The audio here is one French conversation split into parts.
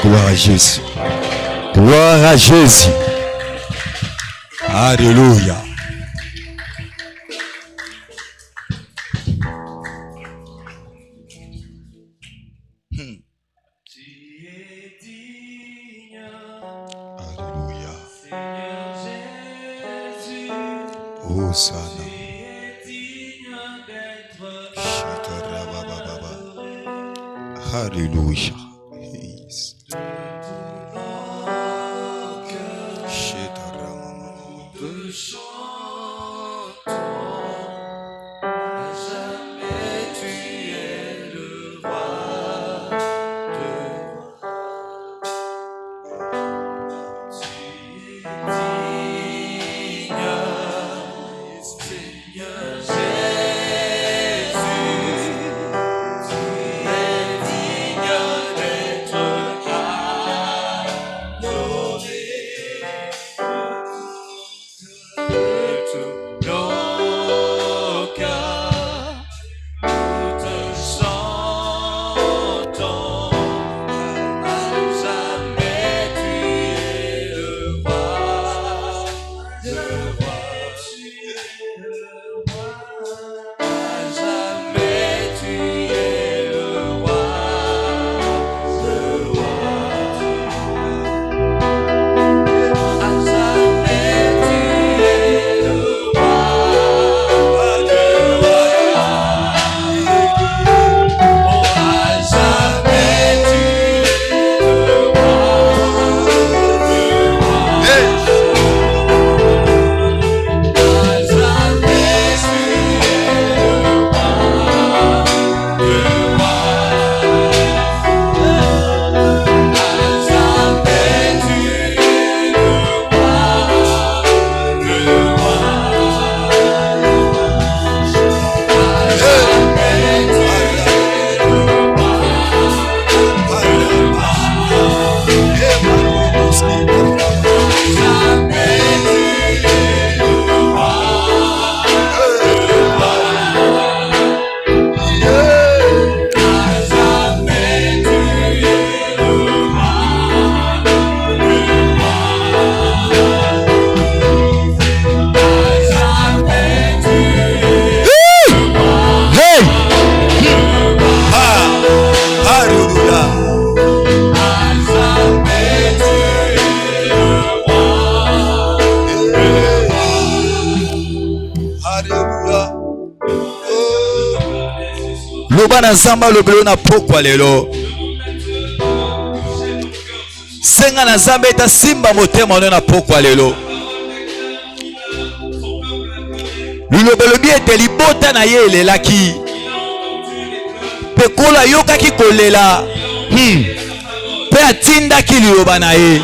Gloire à Jésus. Gloire à Jésus. Alléluia. Alléluia. Hosanna. Alléluia. Loba na zamba lobelo na pokwa lelo. Senga na zamba eta simba motema na pokwa lelo. Lulobelo bi ete libota na ye elelaki. Pe kola yokaki kolela. Pe atindaki liloba na ye.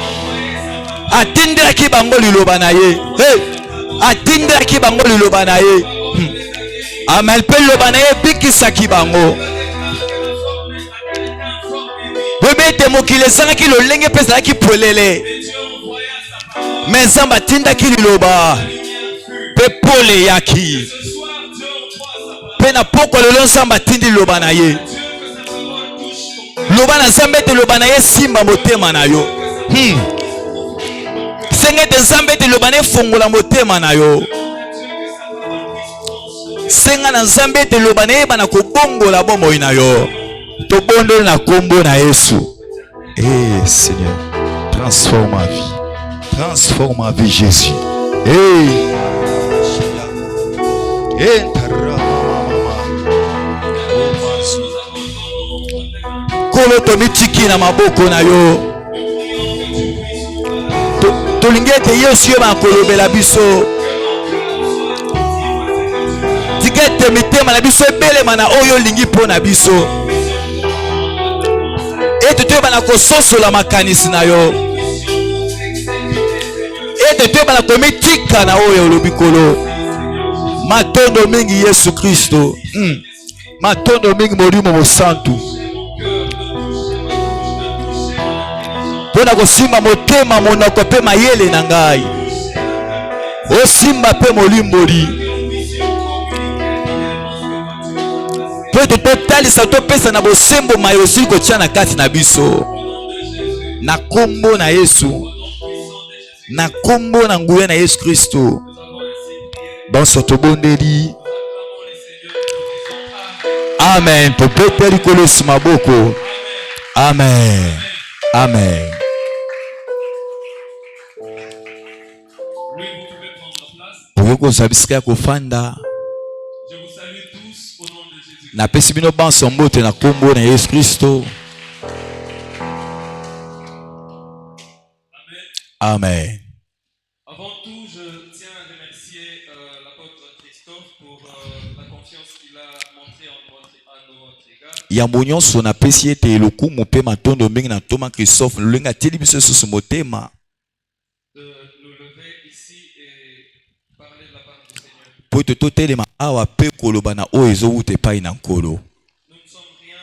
Atindaki bango liloba na ye. Atindaki bango liloba na ye. Amel pe liloba na ye bikisaki bango. Bebete mokile sangaki lolenge pe zalaki polele. Mais Nzambe atindaki liloba. Pe pole yaki. Pe na pokwa lelo Nzambe atindi liloba na ye. Loba na Nzambe te loba na ye simba motema na yo. Senga te Nzambe te loba na ye fongola motema na yo. Senga na Nzambe te loba na ye bana kobongola bomoi na yo. Tobondo na kombo na Yesu. Eh Seigneur, transforme ma vie. Transforme ma vie Jésus. Kolo to mitiki na maboko na yo. Tolingete Yesu yo ba kolobela biso. Tikete mitema na biso ebele mana oyo lingi pona biso. Ete to bana kososola makanisi na yo. Ete to bana komitika na oyo lobikolo. Matondo mingi Yesu Kristo. Matondo mingi Molimo Mosantu. Pona kosimba motema monoko pe mayele na ngai. osimba pe molimboli po totalisa topesa na bosembo mayo osili kotia na kati na biso na kombo na Yesu, na kombo na nguya na Yesu Kristo. Banso tobondeli. Amen. Topeteli kolosi maboko. Amen. Amen. Poko sabisika kofanda. Na pesi bino banso mbote na kombo na Yesu Kristo. Amen. Avant tout, je tiens à remercier l'apôtre Christophe pour la confiance qu'il a montrée à notre égard. Yambonyon son apesi ete eloku mope matondo mingi na toma Christophe lenga teli biso susu motema. De nous lever ici et parler de la part du Seigneur. Po to telema awa pe koloba na o ezo ute pai na nkolo. Nous ne sommes rien,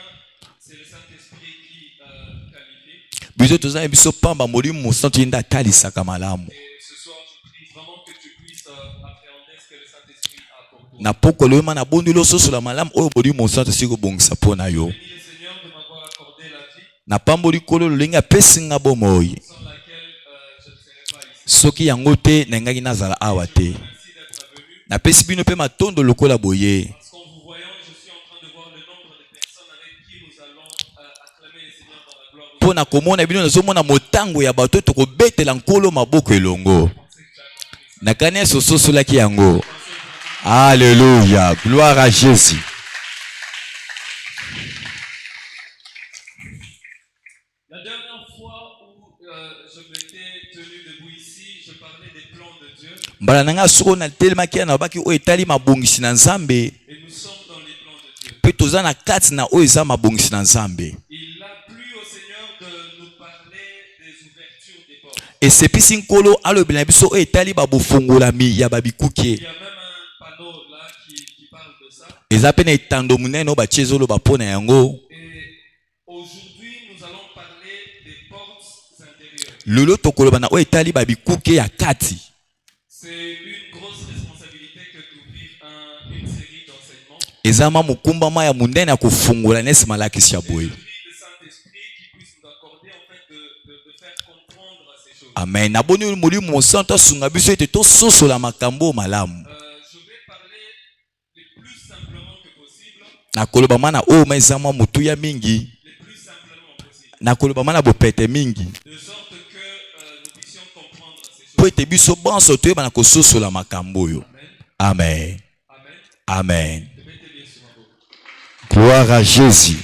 c'est le Saint-Esprit qui qualifie. Biso tozana biso pamba molimo mosantu yenda talisaka malamu. Et ce soir, je prie vraiment que tu puisses appréhender ce que le Saint-Esprit a pour toi. Na poko lema na bondi lo soso la malamu oyo molimo mosantu siko bongisa pona yo. Bénis le Seigneur de m'avoir accordé la vie Na pamboli kolo lenga pesinga bomoi. sans laquelle je ne serais pas ici. Soki yango te na ngaki nazala awa te. Merci d'être venu. Na pesi bino pe matondo lokola boye. Parce qu'en vous voyant, je suis en train de voir le nombre de personnes avec qui nous allons acclamer le Seigneur dans la gloire. Pona komona bino nazomona motango ya bato to kobetela nkolo maboko elongo. Na kane sososo laki yango. Alléluia, gloire à Jésus. La dernière fois où je m'étais tenu debout ici, je parlais des plans de Dieu. Mbala nanga soko na telemaki na baki o etali mabongisi na Nzambe. Et nous sommes dans les plans de Dieu. Pe toza na kati na o eza mabongisi na Nzambe. Il a plu au Seigneur de nous parler des ouvertures des portes. Esepisi nkolo alobela biso o etali babofungolami ya babikuke. Il y a même un panneau là qui parle de ça. Eza pe na etando munene o batie ezoloba pona yango. Et aujourd'hui, nous allons parler des portes intérieures. Lelo tokoloba na o etali babikuke ya kati. C'est une grosse responsabilité que d'ouvrir une série d'enseignements. Ezama mukumbama ya munene ya kufungola nesi malakisi ya boye. Je prie le Saint-Esprit qui puisse nous accorder en fait de faire comprendre ces choses. Amen. Naboni molimo mosantu asunga biso ete tososola makambo malamu. Je vais parler le plus simplement que possible. Nakoloba mana o maizama mutu ya mingi. Le plus simplement possible. Nakoloba mana bopete mingi. De sorte que nous puissions comprendre ces choses. Po ete biso banso toyeba na kososola makambo oyo. Amen. Amen. Amen. Mettez bien sur ma bouche. Gloire à Jésus.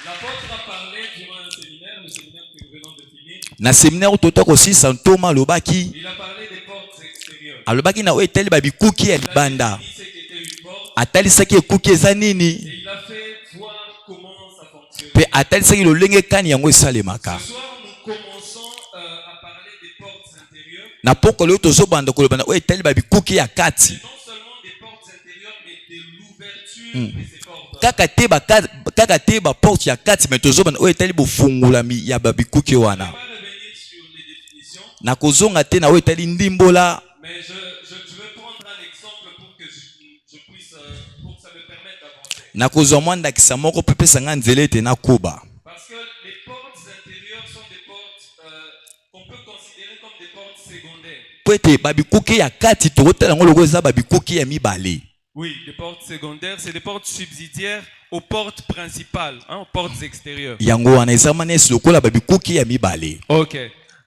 L'apôtre a parlé durant un séminaire, le séminaire que nous venons de finir. Na séminaire toto kosi santoma lobaki. Il a parlé des portes extérieures. Alobaki na o etali babikuki ya libanda. Il a dit ce qu'était une porte Atalisaki ekuki eza nini. et il a fait voir comment ça fonctionne. Pe atalisaki lolenge kani yango esalemaka. Ce soir, nous commençons à parler des portes intérieures. Na poko leo tozobanda koloba na o etali babikuki ya kati. Non seulement des portes intérieures, mais de l'ouverture de ces portes. Kaka te ba porte ya kati me tozobanda o etali bofungolami ya babikuki wana. On va revenir sur les définitions, Na kozonga te na o etali ndimbola. mais je veux prendre un exemple pour que je puisse, pour que ça me permette d'avancer. Na kozwa mwa ndakisa moko pe pesa nga nzela ete nakoba. Parce que les portes intérieures sont des portes qu'on peut considérer comme des portes secondaires. Po ete babikuki ya kati tokotala yango lokola eza babikuki ya mibale. Oui, les portes secondaires, c'est des portes subsidiaires aux portes principales, hein, aux portes extérieures. Yango wana eza manesi lokola babikuki ya mibale. Ok.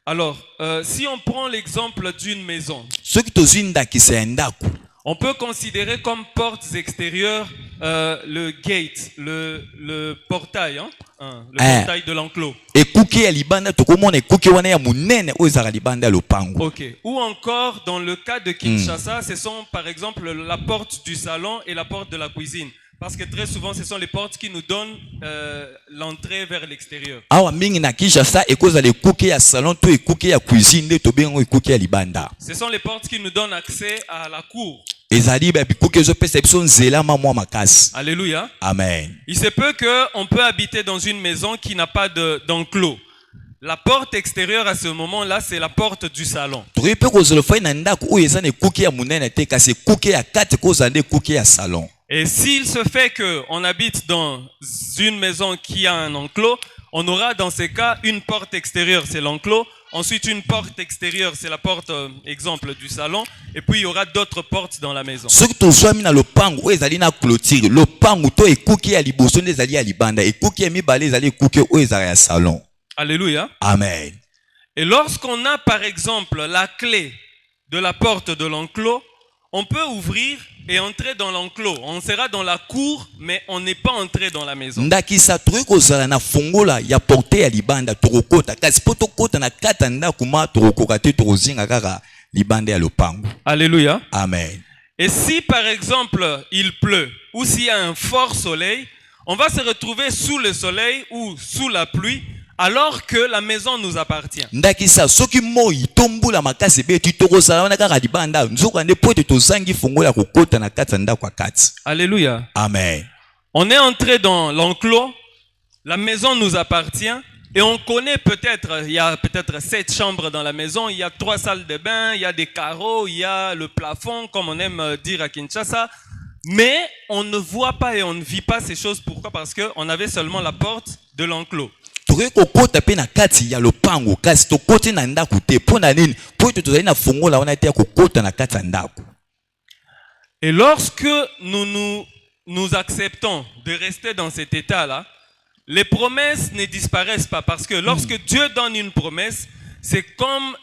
Alors, si on prend l'exemple d'une maison, Soki tozwi ndakisa ya ndako, on peut considérer comme portes extérieures le gate, le portail, le portail de l'enclos. ekuki ya libanda tokomona ekuki wana ya munene oyo ezalaka libanda ya lopango. Ok. Ou encore, dans le cas de Kinshasa, ce sont par exemple la porte du salon et la porte de la cuisine. Parce que très souvent, ce sont les portes qui nous donnent l'entrée vers l'extérieur. Awa mingi na Kinshasa ekozala ekuki ya salon to ekuki ya cuisine nde tobenga ekuki ya libanda. Ce sont les portes qui nous donnent accès à la cour. Ezali babikuki ezopesa biso nzela mwa makasi. Alléluia. Amen. Il se peut qu'on peut habiter dans une maison qui n'a pas d'enclos. La porte extérieure à ce moment-là, c'est la porte du salon. tokoki mpe kozala fai na ndako oyo eza na ekuke ya monene te kasi ekuke ya kati kozala nde ekuke ya salon. Et s'il se fait qu'on habite dans une maison qui a un enclos, on aura dans ces cas une porte extérieure, c'est l'enclos. Ensuite, une porte extérieure, c'est la porte, exemple, du salon. Et puis, il y aura d'autres portes dans la maison. soki tozwami na lopango oyo ezali na clôture lopango to ekuke ya liboso nde ezali ya libanda ekuke ya mibale ezali ekuke oyo ezala ya salon. Alléluia. Amen. Et lorsqu'on a, par exemple, la clé de la porte de l'enclos, on peut ouvrir et entrer dans l'enclos. On sera dans la cour, mais on n'est pas entré dans la maison. ndakisa tokoki kozala na fongola ya porte ya libanda tokokota kasi mpo tokota na kati ya ndako ma tokokoka te tokozinga kaka libanda ya lopango. Alléluia. Amen. Et si, par exemple, il pleut ou s'il y a un fort soleil, on va se retrouver sous le soleil ou sous la pluie alors que la maison nous appartient. ndakisa soki moi to mbula makasi beti tokozala wana kaka libanda nzoka nde po ete tozangi fongola kokota na kati ya ndako ya kati. Alléluia. Amen. On est entré dans l'enclos, la maison nous appartient et on connaît peut-être, il y a peut-être 7 chambres dans la maison, il y a 3 salles de bain, il y a des carreaux, il y a le plafond, comme on aime dire à Kinshasa. Mais on ne voit pas et on ne vit pas ces choses. Pourquoi? Parce qu'on avait seulement la porte de l'enclos. tokoki kokota mpe na kati ya lopango kasi tokoti na ndako te mpo na nini mpo ete tozali na fongola wana te ya kokota na kati ya ndako. Et lorsque nous acceptons de rester dans cet état-là, les promesses ne disparaissent pas. Parce que lorsque Dieu donne une promesse, c'est comme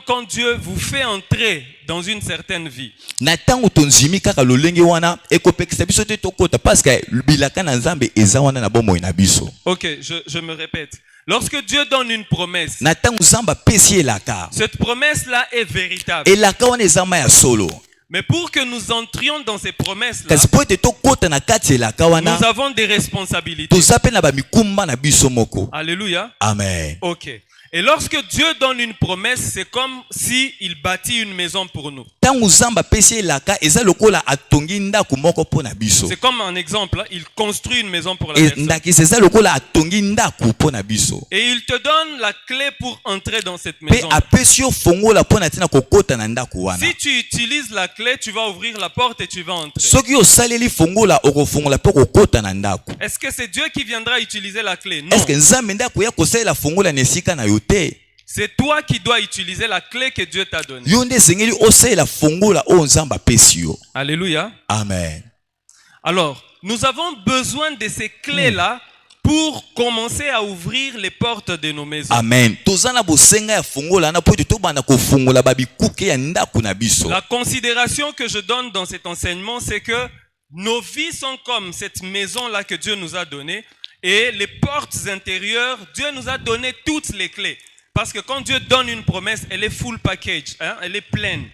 quand Dieu vous fait entrer dans une certaine vie. na ntango tonzimi kaka lolenge wana ekopekisa biso te tokota parce que bilaka na nzambe eza wana na bomoi na biso. Ok, je me répète. Lorsque Dieu donne une promesse, na ntango nzambe apesi elaka cette promesse-là est véritable. elaka wana eza ma ya solo Mais pour que nous entrions dans ces promesses-là, kasi mpo ete tokota na kati ya elaka wana nous avons des responsabilités. toza mpe na bamikumba na biso moko. Alléluia. Amen. Ok. Et lorsque Dieu donne une promesse, c'est comme s'il bâtit une maison pour nous. ntango nzambe apesi elaka eza lokola atongi ndako moko mpo na biso. C'est comme un exemple, hein, il construit une maison pour la personne. ndakisa eza lokola atongi ndako mpo na biso Et il te donne la clé pour entrer dans cette mpe maison. apesi yo fongola mpo na ntina kokota na ndako wana. Si tu utilises la clé, tu vas ouvrir la porte et tu vas entrer. soki osaleli fongola okofongola mpo kokota na ndako. Est-ce que c'est Dieu qui viendra utiliser la clé? Non. eske nzambe nde akoya kosalela fongola na esika na yo te. C'est toi qui dois utiliser la clé que Dieu t'a donnée. yo nde esengeli osalela fongola oyo nzambe apesi yo. Alléluia. Amen. Alors, nous avons besoin de ces clés-là pour commencer à ouvrir les portes de nos maisons. Amen. toza na bosenga ya fongola na po ete tobanda kofongola babikuke ya ndako na biso. La considération que je donne dans cet enseignement, c'est que nos vies sont comme cette maison-là que Dieu nous a donnée. Et les portes intérieures, Dieu nous a donné toutes les clés. Parce que quand Dieu donne une promesse, elle est full package, hein, elle est pleine.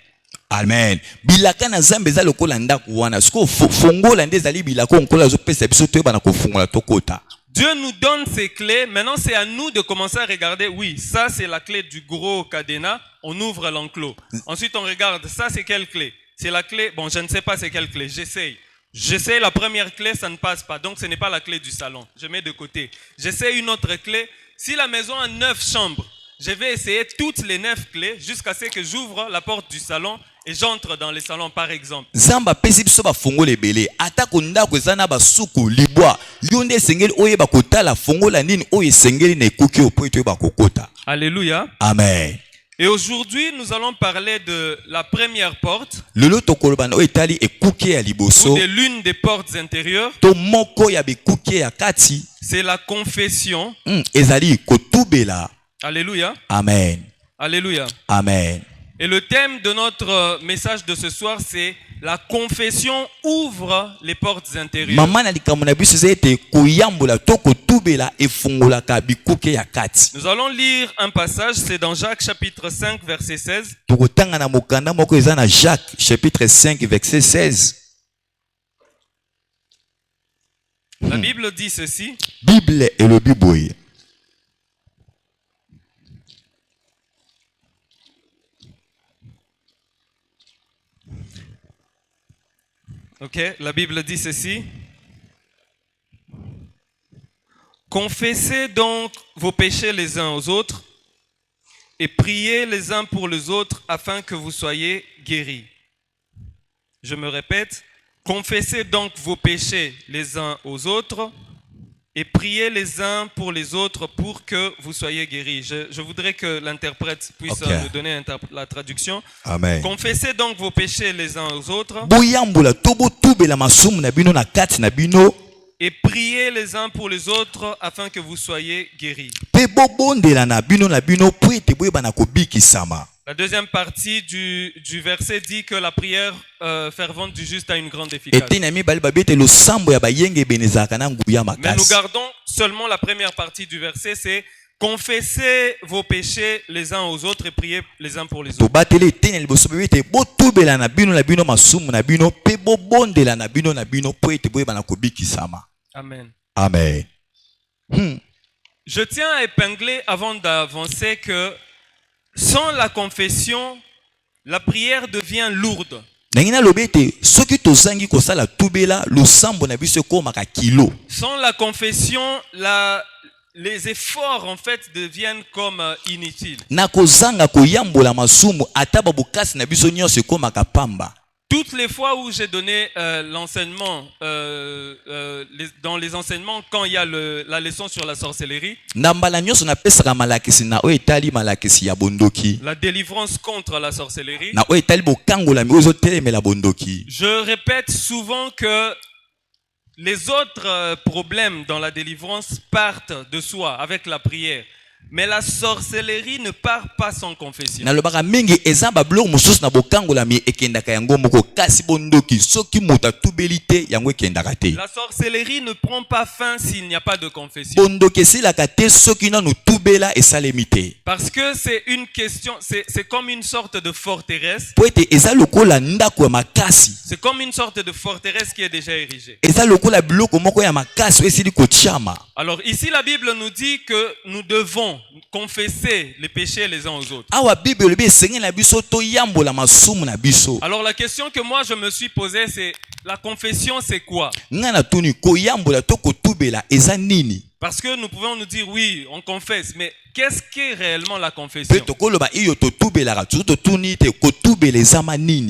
Amen. bilaka na nzambe eza lokola ndako wana siko fongola nde ezali bilaka oyo nkola azopesa biso toyebana kofongola tokota. Dieu nous donne ces clés. Maintenant, c'est à nous de commencer à regarder. Oui, ça, c'est la clé du gros cadenas. On ouvre l'enclos. Ensuite, on regarde. Ça, c'est quelle clé? C'est la clé. Bon, je ne sais pas c'est quelle clé. J'essaye. J'essaie la première clé, ça ne passe pas. Donc, ce n'est pas la clé du salon. Je mets de côté. J'essaie une autre clé. Si la maison a 9 chambres, je vais essayer toutes les 9 clés jusqu'à ce que j'ouvre la porte du salon et j'entre dans le salon, par exemple. nzambe apesi biso bafongola ebele atako ndako eza na basuku libwa yo nde esengeli oyeba kotala fongola nini oyo esengeli na ekuki oyo mpo ete oyeba kokota. Alléluia. Amen. Et aujourd'hui, nous allons parler de la première porte lelo tokoloba na oyo etali ekuke ya ou liboso de l'une des portes intérieures. to moko ya bikuke ya kati C'est la confession. ezali kotubela. Alléluia. Amen. Alléluia. Amen. Et le thème de notre message de ce soir, c'est la confession ouvre les portes intérieures. mama na likambo na biso eza ete koyambola to kotubela efungolaka bikuke ya kati. Nous allons lire un passage, c'est dans Jacques chapitre 5, verset 16. tokotanga na mokanda moko eza na Jacques chapitre 5 verset 16. La Bible dit ceci. Bible elobi boye. Ok, la Bible dit ceci. Confessez donc vos péchés les uns aux autres et priez les uns pour les autres afin que vous soyez guéris. Je me répète, confessez donc vos péchés les uns aux autres et priez les uns pour les autres pour que vous soyez guéris. Je voudrais que l'interprète puisse nous donner la traduction. Amen. Confessez donc vos péchés les uns aux autres Boyambola tobo tubela masumu na bino na kati na bino. et priez les uns pour les autres afin que vous soyez guéris. Pe bobondela na bino po ete boyeba na kobikisama. La deuxième partie du verset dit que la prière fervente du juste a une grande efficacité. Mais nous gardons seulement la première partie du verset, c'est confessez vos péchés les uns aux autres et priez les uns pour les autres. Amen. Amen. Je tiens à épingler avant d'avancer que sans la confession, la prière devient lourde. Sans la confession, les efforts en fait deviennent comme inutiles. Toutes les fois où j'ai donné l'enseignement, dans les enseignements, quand il y a la leçon sur la sorcellerie, la délivrance contre la sorcellerie, je répète souvent que les autres problèmes dans la délivrance partent de soi avec la prière. Mais la sorcellerie ne part pas sans confession. La sorcellerie ne prend pas fin s'il n'y a pas de confession. Parce que c'est une question, c'est comme une sorte de forteresse. C'est comme une sorte de forteresse qui est déjà érigée. Alors ici la Bible nous dit que nous devons confesser les péchés les uns aux autres. Alors la question que moi je me suis posée, c'est la confession c'est quoi? Parce que nous pouvons nous dire oui, on confesse, mais qu'est-ce qu'est réellement la confession?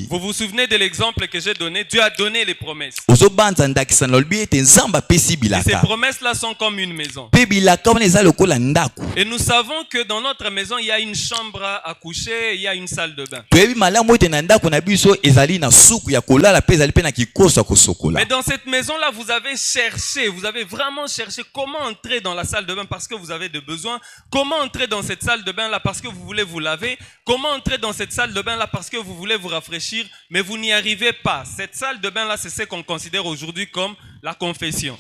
Vous vous souvenez de l'exemple que j'ai donné? Dieu a donné les promesses. Et ces promesses-là sont comme une maison. Et nous savons que dans notre maison, il y a une chambre à coucher, il y a une salle de bain. Mais dans cette maison-là, vous avez cherché, vous avez vraiment cherché comment entrer dans la salle de bain parce que vous avez des besoins. Comment entrer dans cette salle de bain là parce que vous voulez vous laver? Comment entrer dans cette salle de bain là parce que vous voulez vous rafraîchir? Mais vous n'y arrivez pas. Cette salle de bain là, c'est ce qu'on considère aujourd'hui comme la confession.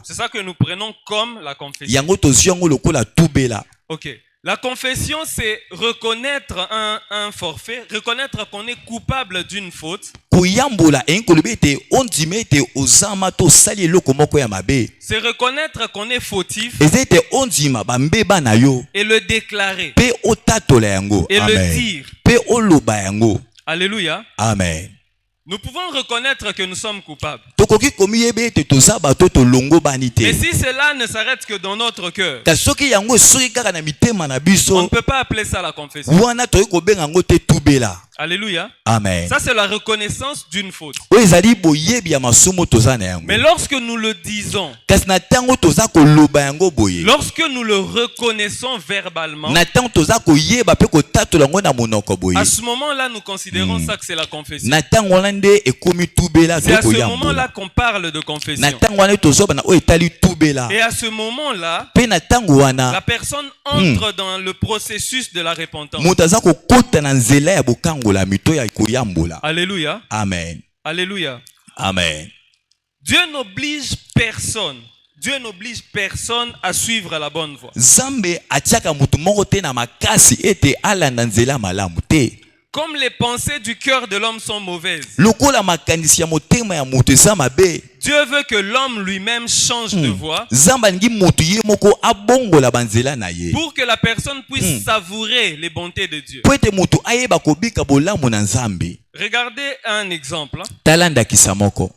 C'est ça que nous prenons comme la confession. Ok. La confession, c'est reconnaître un forfait, reconnaître qu'on est coupable d'une faute. C'est reconnaître qu'on est fautif et le déclarer et le dire. Alléluia. Amen. Nous pouvons reconnaître que nous sommes coupables. Mais si cela ne s'arrête que dans notre cœur, on ne peut pas appeler ça la confession. Alléluia. Amen. Ça c'est la reconnaissance d'une faute. Mais lorsque nous le disons, lorsque nous le reconnaissons verbalement, à ce moment-là nous considérons ça que c'est la confession. C'est à ce moment-là qu'on parle de confession. Et à ce moment-là, la personne entre dans le processus de la repentance. Alléluia. Amen. Alléluia. Amen. Dieu n'oblige personne. Dieu n'oblige personne à suivre la bonne voie. comme les pensées du cœur de l'homme sont mauvaises, lokola makanisi ya motema ya moto eza mabe, Dieu veut que l'homme lui-même change de voie Nzambe alingi moto ye moko abongola banzela na ye pour que la personne puisse savourer les bontés de Dieu. po ete moto ayeba kobika bolamu na Nzambe. Regardez un exemple. Tala ndakisa moko.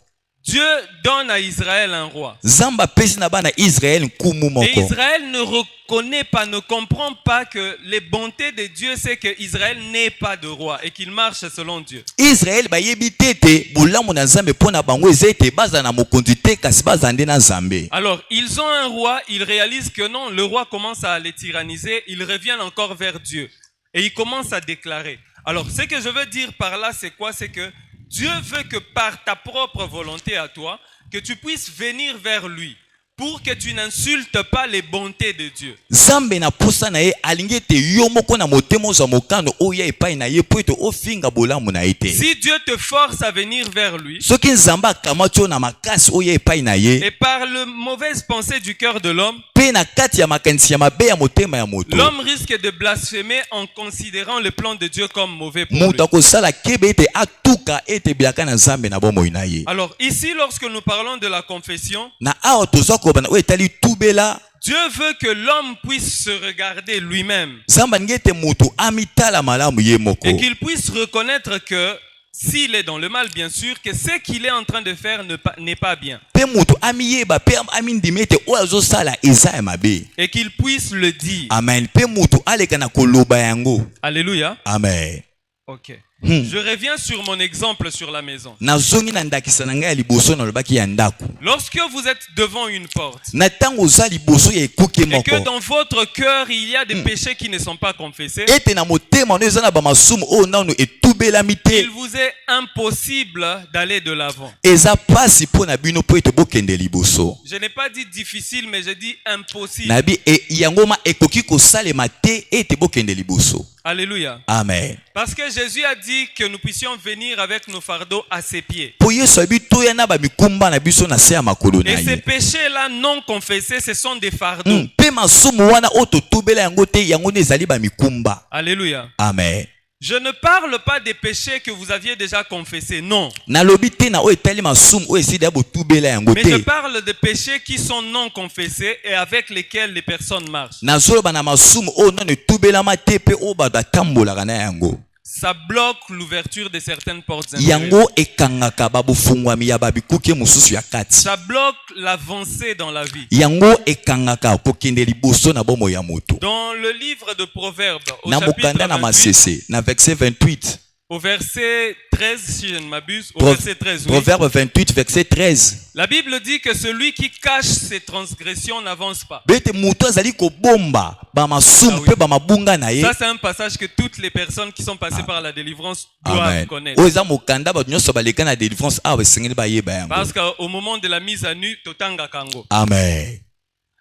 Dieu donne à Israël un roi. Nzambe apesi na bana Israël nkumu Et moko. Israël ne reconnaît pas, ne comprend pas que les bontés de Dieu, c'est que Israël n'est pas de roi et qu'il marche selon Dieu. Israël bayebi tete bolamu na Nzambe pona bango eza ete baza na mokonzi te kasi bazande na Nzambe. Alors, ils ont un roi, ils réalisent que non, le roi commence à les tyranniser, ils reviennent encore vers Dieu. Et ils commencent à déclarer. Alors, ce que je veux dire par là, c'est quoi? C'est que Dieu veut que par ta propre volonté à toi, que tu puisses venir vers lui pour que tu n'insultes pas les bontés de Dieu. Nzambe na posa na ye alingi ete yo moko na motema ozwa mokano oyo epai na ye po ete ofinga bolamu na ye te. Si Dieu te force à venir vers lui, Soki Nzambe akamati yo na makasi oyo epai na ye, et par la mauvaise pensée du cœur de l'homme, pe na kati ya makanisi ya mabe ya motema ya moto, l'homme risque de blasphémer en considérant le plan de Dieu comme mauvais pour lui. moto akosala kebe ete atuka ete bilaka na Nzambe na bomoi na ye. Alors ici, lorsque nous parlons de la confession, Na awa tozwa kobana oyo etali tubela, Dieu veut que l'homme puisse se regarder lui-même Nzambe alingi ete moto amitala malamu ye moko, et qu'il puisse reconnaître que s'il est dans le mal, bien sûr, que ce qu'il est en train de faire n'est pas bien. pe moto amiyeba pe amindima ete oyo azosala eza ya mabe. Et qu'il puisse le dire. Amen. Pe moto aleka na koloba yango. Alléluia. Amen. Ok. Je reviens sur mon exemple sur la maison. Nazongi na ndakisa na ngai ya liboso na lobaki ya ndako. Lorsque vous êtes devant une porte Na tango oza liboso ya ekuke et moko, que dans votre cœur il y a des péchés qui ne sont pas confessés, ete na motema no eza na bamasumu oyo nanu etubelami te, il vous est impossible d'aller de l'avant. eza pasi mpo na bino po ete bokende liboso. Je n'ai pas dit difficile, mais je dis impossible. Nabi yango ma ekoki kosalema te ete bokende liboso. Alléluia. Amen. Parce que Jésus a dit que nous puissions venir avec nos fardeaux à ses pieds. Po yesu abi toya na bamikumba na biso na se ya makolo na Et ces ye. péchés-là non confessés, ce sont des fardeaux. Pe masumu wana oyo totubela yango te, yango nde ezali bamikumba. Alléluia. Amen. Je ne parle pas des péchés que vous aviez déjà confessés, non. Nalobi te na oyo etali masumu oyo esili ya botubela yango Mais je te. parle des péchés qui sont non confessés et avec lesquels les personnes marchent. Nazoloba na masumu oyo nanu etubelama te pe oyo bato batambolaka na yango. Ça bloque l'ouverture de certaines portes intérieures. Yango ekangaka babufungwami ya babikuke mususu ya kati. Ça bloque l'avancée dans la vie. Yango ekangaka kokende liboso na bomo ya moto. Dans le livre de Proverbes, au Na chapitre mokanda na 28, masese, na verset 28. au verset 13, si je ne m'abuse, au verset 13, oui. Proverbe 28, verset 13. La Bible dit que celui qui cache ses transgressions n'avance pas. Bete muto azali kobomba bamasumu pe bamabunga na ye. Ça, c'est un passage que toutes les personnes qui sont passées par la délivrance doivent Amen. connaître. Oyo eza mokanda bato nyonso baleka na délivrance awa esengeli bayeba yango. Parce qu'au moment de la mise à nu, totanga kango. Amen.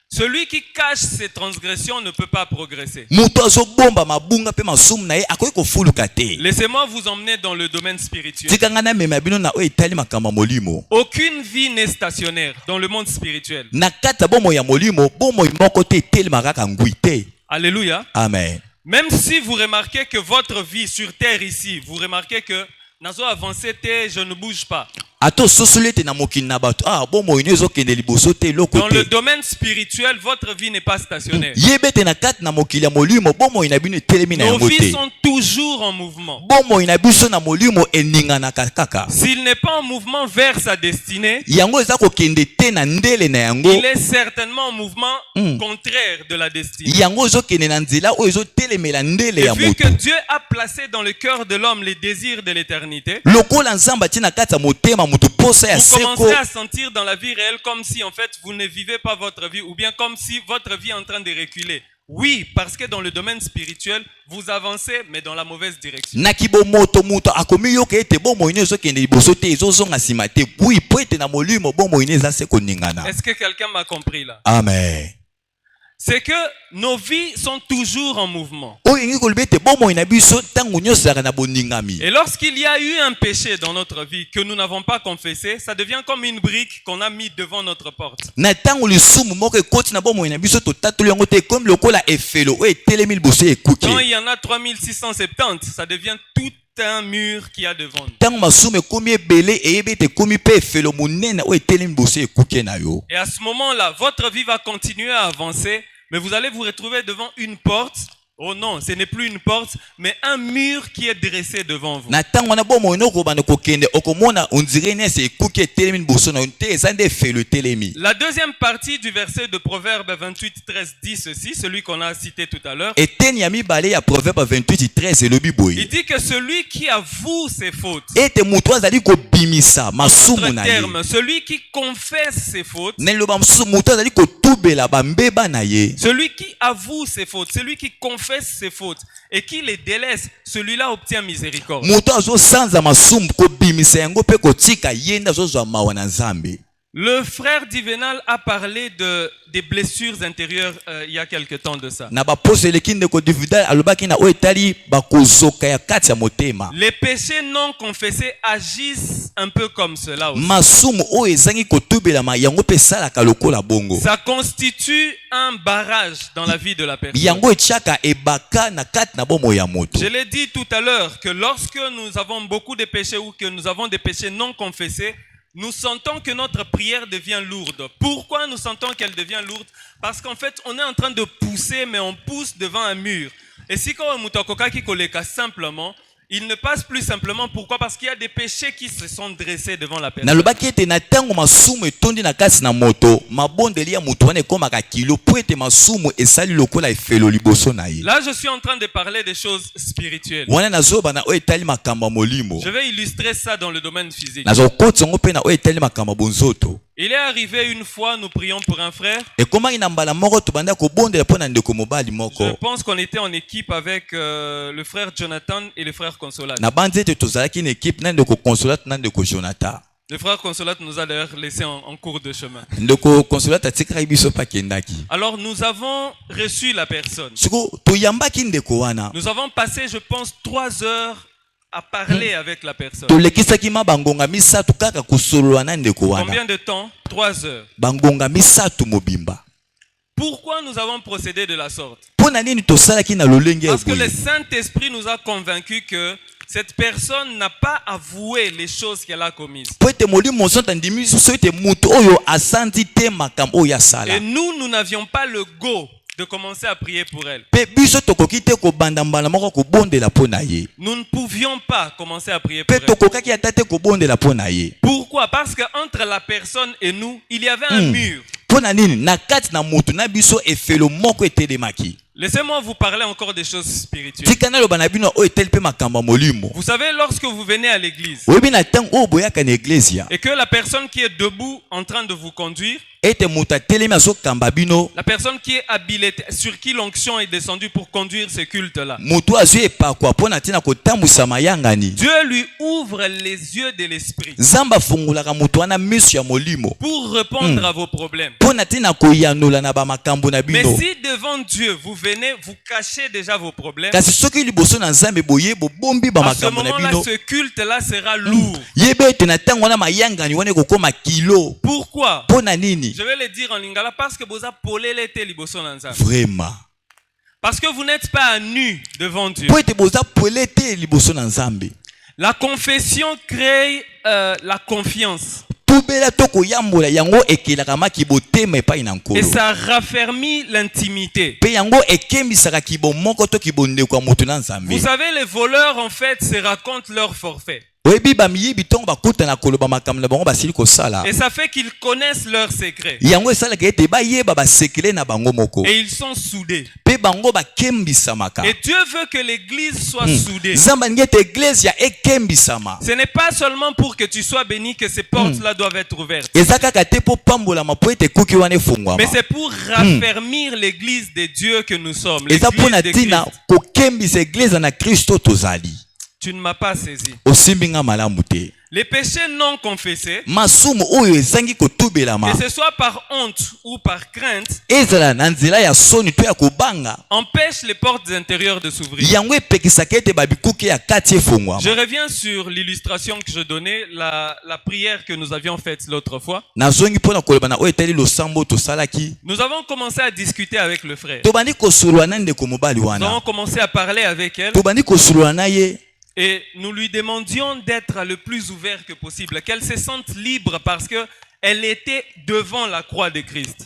Celui qui cache ses transgressions ne peut pas progresser. Muto azobomba mabunga pe masumu na ye akoki kofuluka te. Laissez-moi vous emmener dans le domaine spirituel. Tikanga na mema bino na oyo etali makambo ya molimo. Aucune vie n'est stationnaire dans le monde spirituel. Na kati ya bomoi ya molimo, bomoi moko te etelemaka kaka ngwi te. Alléluia. Amen. Même si vous remarquez que votre vie sur terre ici, vous remarquez que nazo avancé te, je ne bouge pas. Ato sosoli ete na mokili na bato bomoi no ezokende liboso te eloko Dans le te. domaine spirituel, votre vie n'est pas stationnaire. Yebe ete na kati na mokili ya molimo bomoi na bino etelemi na Nos yango vies te. sont toujours en mouvement. Bomoi na biso na molimo eninganaka kaka. S'il n'est pas en mouvement vers sa destinée, Yango eza kokende te na ndele na yango. il est certainement en mouvement contraire de la destinée. Yango ezokende na nzela oyo ezotelemela ndele Et ya vu moto. que Dieu a placé dans le cœur de l'homme les désirs de l'éternité, Lokola Nzambe atie na kati ya motema moto posa ya vous seko. commencez à sentir dans la vie réelle comme si en fait vous ne vivez pas votre vie ou bien comme si votre vie est en train de reculer. Oui, parce que dans le domaine spirituel, vous avancez mais dans la mauvaise direction. Na kibomoto moto akomi yoka ete bomoi no ezokende liboso te ezozonga nsima te. Oui, po ete na molimo bomoi no eza se koningana. Est-ce que quelqu'un m'a compris là? Amen. C'est que nos vies sont toujours en mouvement. Oyo ngi koloba ete bomoi na biso ntango nyonso ezalaka na boningami. Et lorsqu'il y a eu un péché dans notre vie que nous n'avons pas confessé, ça devient comme une brique qu'on a mis devant notre porte. Na ntango lisumu moko ekoti na bomoi na biso totatoli yango te comme lokola efelo oyo etelemi liboso ya ekuke. Quand il y en a 3670, ça devient toute un mur qu'il y a devant nous. Tango masumu ekomi ebele eyebe ete ekomi pe efelo monene oyo etelemi liboso ekuke na yo. Et à ce moment-là, votre vie va continuer à avancer, mais vous allez vous retrouver devant une porte. Oh non, ce n'est plus une porte, mais un mur qui est dressé devant vous. Na tango na bomo inoko bana kokende okomona ondire nese ekuke etelemi liboso na yo te eza nde efelo etelemi. La deuxième partie du verset de Proverbe 28, 13 dit ceci, celui qu'on a cité tout à l'heure. Eteni ya mibale ya Proverbe 28 13 elobi boye. Il dit que celui qui avoue ses fautes, Ete mutu azali kobimisa masumu na ye. terme, celui qui confesse ses fautes, Na loba musu mutu azali kotubela bambeba na ye. celui qui avoue ses fautes, celui qui confesse ses fautes et qui les délaisse, celui-là obtient miséricorde. Mutu azosanza masumu kobimisa yango pe kotika yenda azozwa mawa na Nzambe. Le frère Divenal a parlé des blessures intérieures il y a quelque temps de ça. Na baposele kinde ko dividal alobaki na oetali bakozoka ya kati ya motema. Les péchés non confessés agissent un peu comme cela aussi. Masumu oyo ezangi kotubelama yango pe salaka lokola bongo. Ça constitue un barrage dans la vie de la personne. Yango etiaka ebaka na kati na bomo ya moto. Je l'ai dit tout à l'heure que lorsque nous avons beaucoup de péchés ou que nous avons des péchés non confessés, nous sentons que notre prière devient lourde. Pourquoi nous sentons qu'elle devient lourde? Parce qu'en fait, on est en train de pousser, mais on pousse devant un mur. Et si quand on mutakoka qui koleka simplement, il ne passe plus simplement. Pourquoi? Parce qu'il y a des péchés qui se sont dressés devant la personne. Nalobaki ete na tango masumu etondi na kasi na moto, mabondeli ya mutu wana ekomaka kilo po ete masumu esali lokola efelo liboso na ye. Là, je suis en train de parler des choses spirituelles. Wana nazoba na oyo etali makambo ya molimo. Je vais illustrer ça dans le domaine physique. Nazokoti yango pe na oyo etali makambo ya bonzoto. Il est arrivé une fois, nous prions pour un frère. Ekomaki na mbala moko tobanda kobondela mpo na ndeko mobali Je moko. pense qu'on était en équipe avec le frère Jonathan et le frère Consolat. Na bandi ete tozalaki na équipe na ndeko Consolat na ndeko Jonathan. Le frère Consolat nous a d'ailleurs laissé en cours de chemin. Ndeko Consolat atikaki biso pa kendaki. Alors nous avons reçu la personne. Siko toyambaki ndeko wana. Nous avons passé, je pense, 3 heures à parler avec la personne. Tolekisaki ma bangonga misatu kaka kusolola na ndeko wana. Combien de temps? 3 heures. Bangonga misatu mobimba. Pourquoi nous avons procédé de la sorte? Pona nini tosalaki na lolenge Parce que boye. le Saint-Esprit nous a convaincus que cette personne n'a pas avoué les choses qu'elle a commises. Po ete molimo ozonta ndimi so ete mutu oyo asanzi te makambo oyo asala. Et nous n'avions pas le go de commencer à prier pour elle. Pe biso tokoki te kobanda mbala moko kobondela mpo na ye. Nous ne pouvions pas commencer à prier pour Pe elle. tokokaki ata te kobondela mpo na ye. Pourquoi? Parce qu'entre la personne et nous, il y avait un mur. Mpo na nini na kati na mutu na biso efelo moko etelemaki. Laissez-moi vous parler encore des choses spirituelles. Tika naloba na bino oyo eteli mpe makambo ya molimo. Vous savez, lorsque vous venez à l'église Oyebi na ntango oyo boyaka na eglesia et que la personne qui est debout en train de vous conduire, ete mutu atelemi azokamba bino, la personne qui est habilitée, sur qui l'onction est descendue pour conduire ce culte-là, mutu azwi epakwa mpo na ntina kotambwisa mayangani. Dieu lui ouvre les yeux de l'esprit Nzambe afungulaka mutu wana miso ya molimo pour répondre à vos problèmes. mpo na ntina koyanola na bamakambo na Mais bino. si devant Dieu, vous venez, vous cachez déjà vos problèmes, Kasi soki liboso na Nzambe boye bobombi à ce bamakambo na moment-là, bino, ce culte-là sera lourd. yebe ete na ntango wana mayangani wana ekokoma kilo. Pourquoi? Mpo na nini? Je vais le dire en lingala parce que boza polele te liboso na Nzambe. Vraiment. Parce que vous n'êtes pas à nu devant Dieu. Po ete boza pwele te liboso na Nzambe. La confession crée la confiance. Tubela to koyambola yango ekelaka maki botema epai na Et nkolo. ça raffermit l'intimité. Pe yango ekembisaka kibo moko to kibondeko ya moto na Nzambe. Vous savez, les voleurs, en fait, se racontent leur forfait. Oyebi bamiyibi ntongo bakutana koloba makambo na bango basili kosala. Et ça fait qu'ils connaissent leurs secrets. Yango esalaka ete bayeba basekele na bango moko. Et ils sont soudés. Pe bango bakembisamaka. Et Dieu veut que l'église soit soudée. Nzambe alingi ete eglise ya ekembisama. Ce n'est pas seulement pour que tu sois béni que ces portes-là doivent être ouvertes. Eza kaka te po pambolama po ete kuki wana efungwama. Mais c'est pour raffermir l'église de Dieu que nous sommes. Eza L'église mpona de ntina Christ. kokembisa eglise na Kristo tozali. Tu ne m'as pas saisi. Osimbi nga malamu te. Les péchés non confessés, Masumu oyo ezangi kotubelama. que ce soit par honte ou par crainte, Ezala na nzela ya soni to ya kobanga. empêchent les portes intérieures de s'ouvrir. Yango epekisaka ete babikuki ya kati efungwama. Je reviens sur l'illustration que je donnais, la prière que nous avions faite l'autre fois. Nazongi mpona koloba na oyo etali losambo tosalaki. Nous avons commencé à discuter avec le frère. Tobandi kosolwa na ndeko mobali Nous wana. avons commencé à parler avec elle. Tobandi kosolwa na ye. Et nous lui demandions d'être le plus ouvert que possible, qu'elle se sente libre parce que elle était devant la croix de Christ.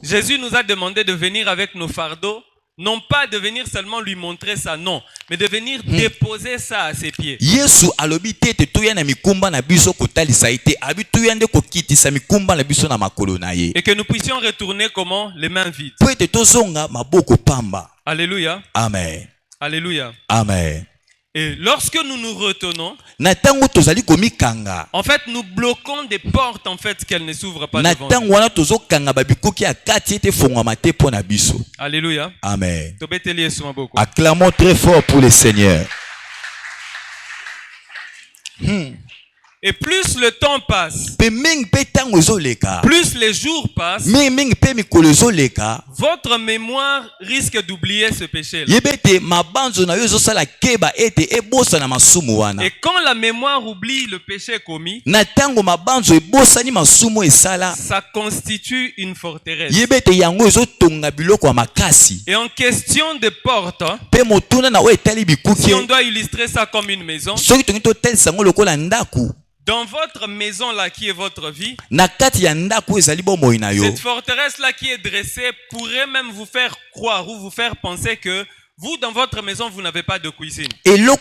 Jésus nous a demandé de venir avec nos fardeaux, non pas de venir seulement lui montrer ça, non, mais de venir déposer ça à ses pieds. Et que nous puissions retourner comment? Les mains vides. Alléluia. Amen. Alléluia. Amen. Et lorsque nous nous retenons, en fait, nous bloquons des portes en fait qu'elles ne s'ouvrent pas devant nous. Alléluia. Amen. Acclamons très fort pour le Seigneur. Et plus le temps passe, plus les jours passent, votre mémoire risque d'oublier ce péché-là. Et quand la mémoire oublie le péché commis, ça constitue une forteresse. Et en question de porte, si on doit illustrer ça comme une maison, dans votre maison là qui est votre vie, cette forteresse là qui est dressée pourrait même vous faire croire ou vous faire penser que vous dans votre maison vous n'avez pas de cuisine. Ou que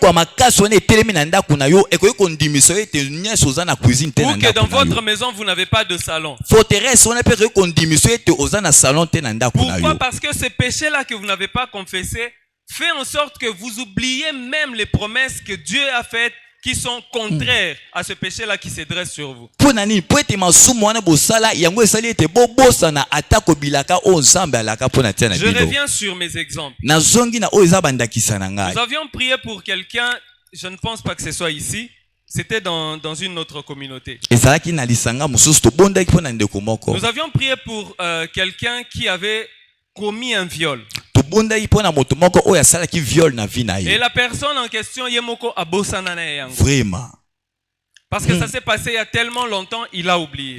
dans votre maison vous n'avez pas de salon. Pourquoi? Parce que ce péché là que vous n'avez pas confessé fait en sorte que vous oubliez même les promesses que Dieu a faites, qui sont contraires à ce péché-là qui se dresse sur vous. Je reviens sur mes exemples. Nous avions prié pour quelqu'un, je ne pense pas que ce soit ici, c'était dans une autre communauté. Nous avions prié pour quelqu'un qui avait commis un viol. Et la personne en question, vraiment. Parce que ça s'est passé il y a tellement longtemps, il a oublié.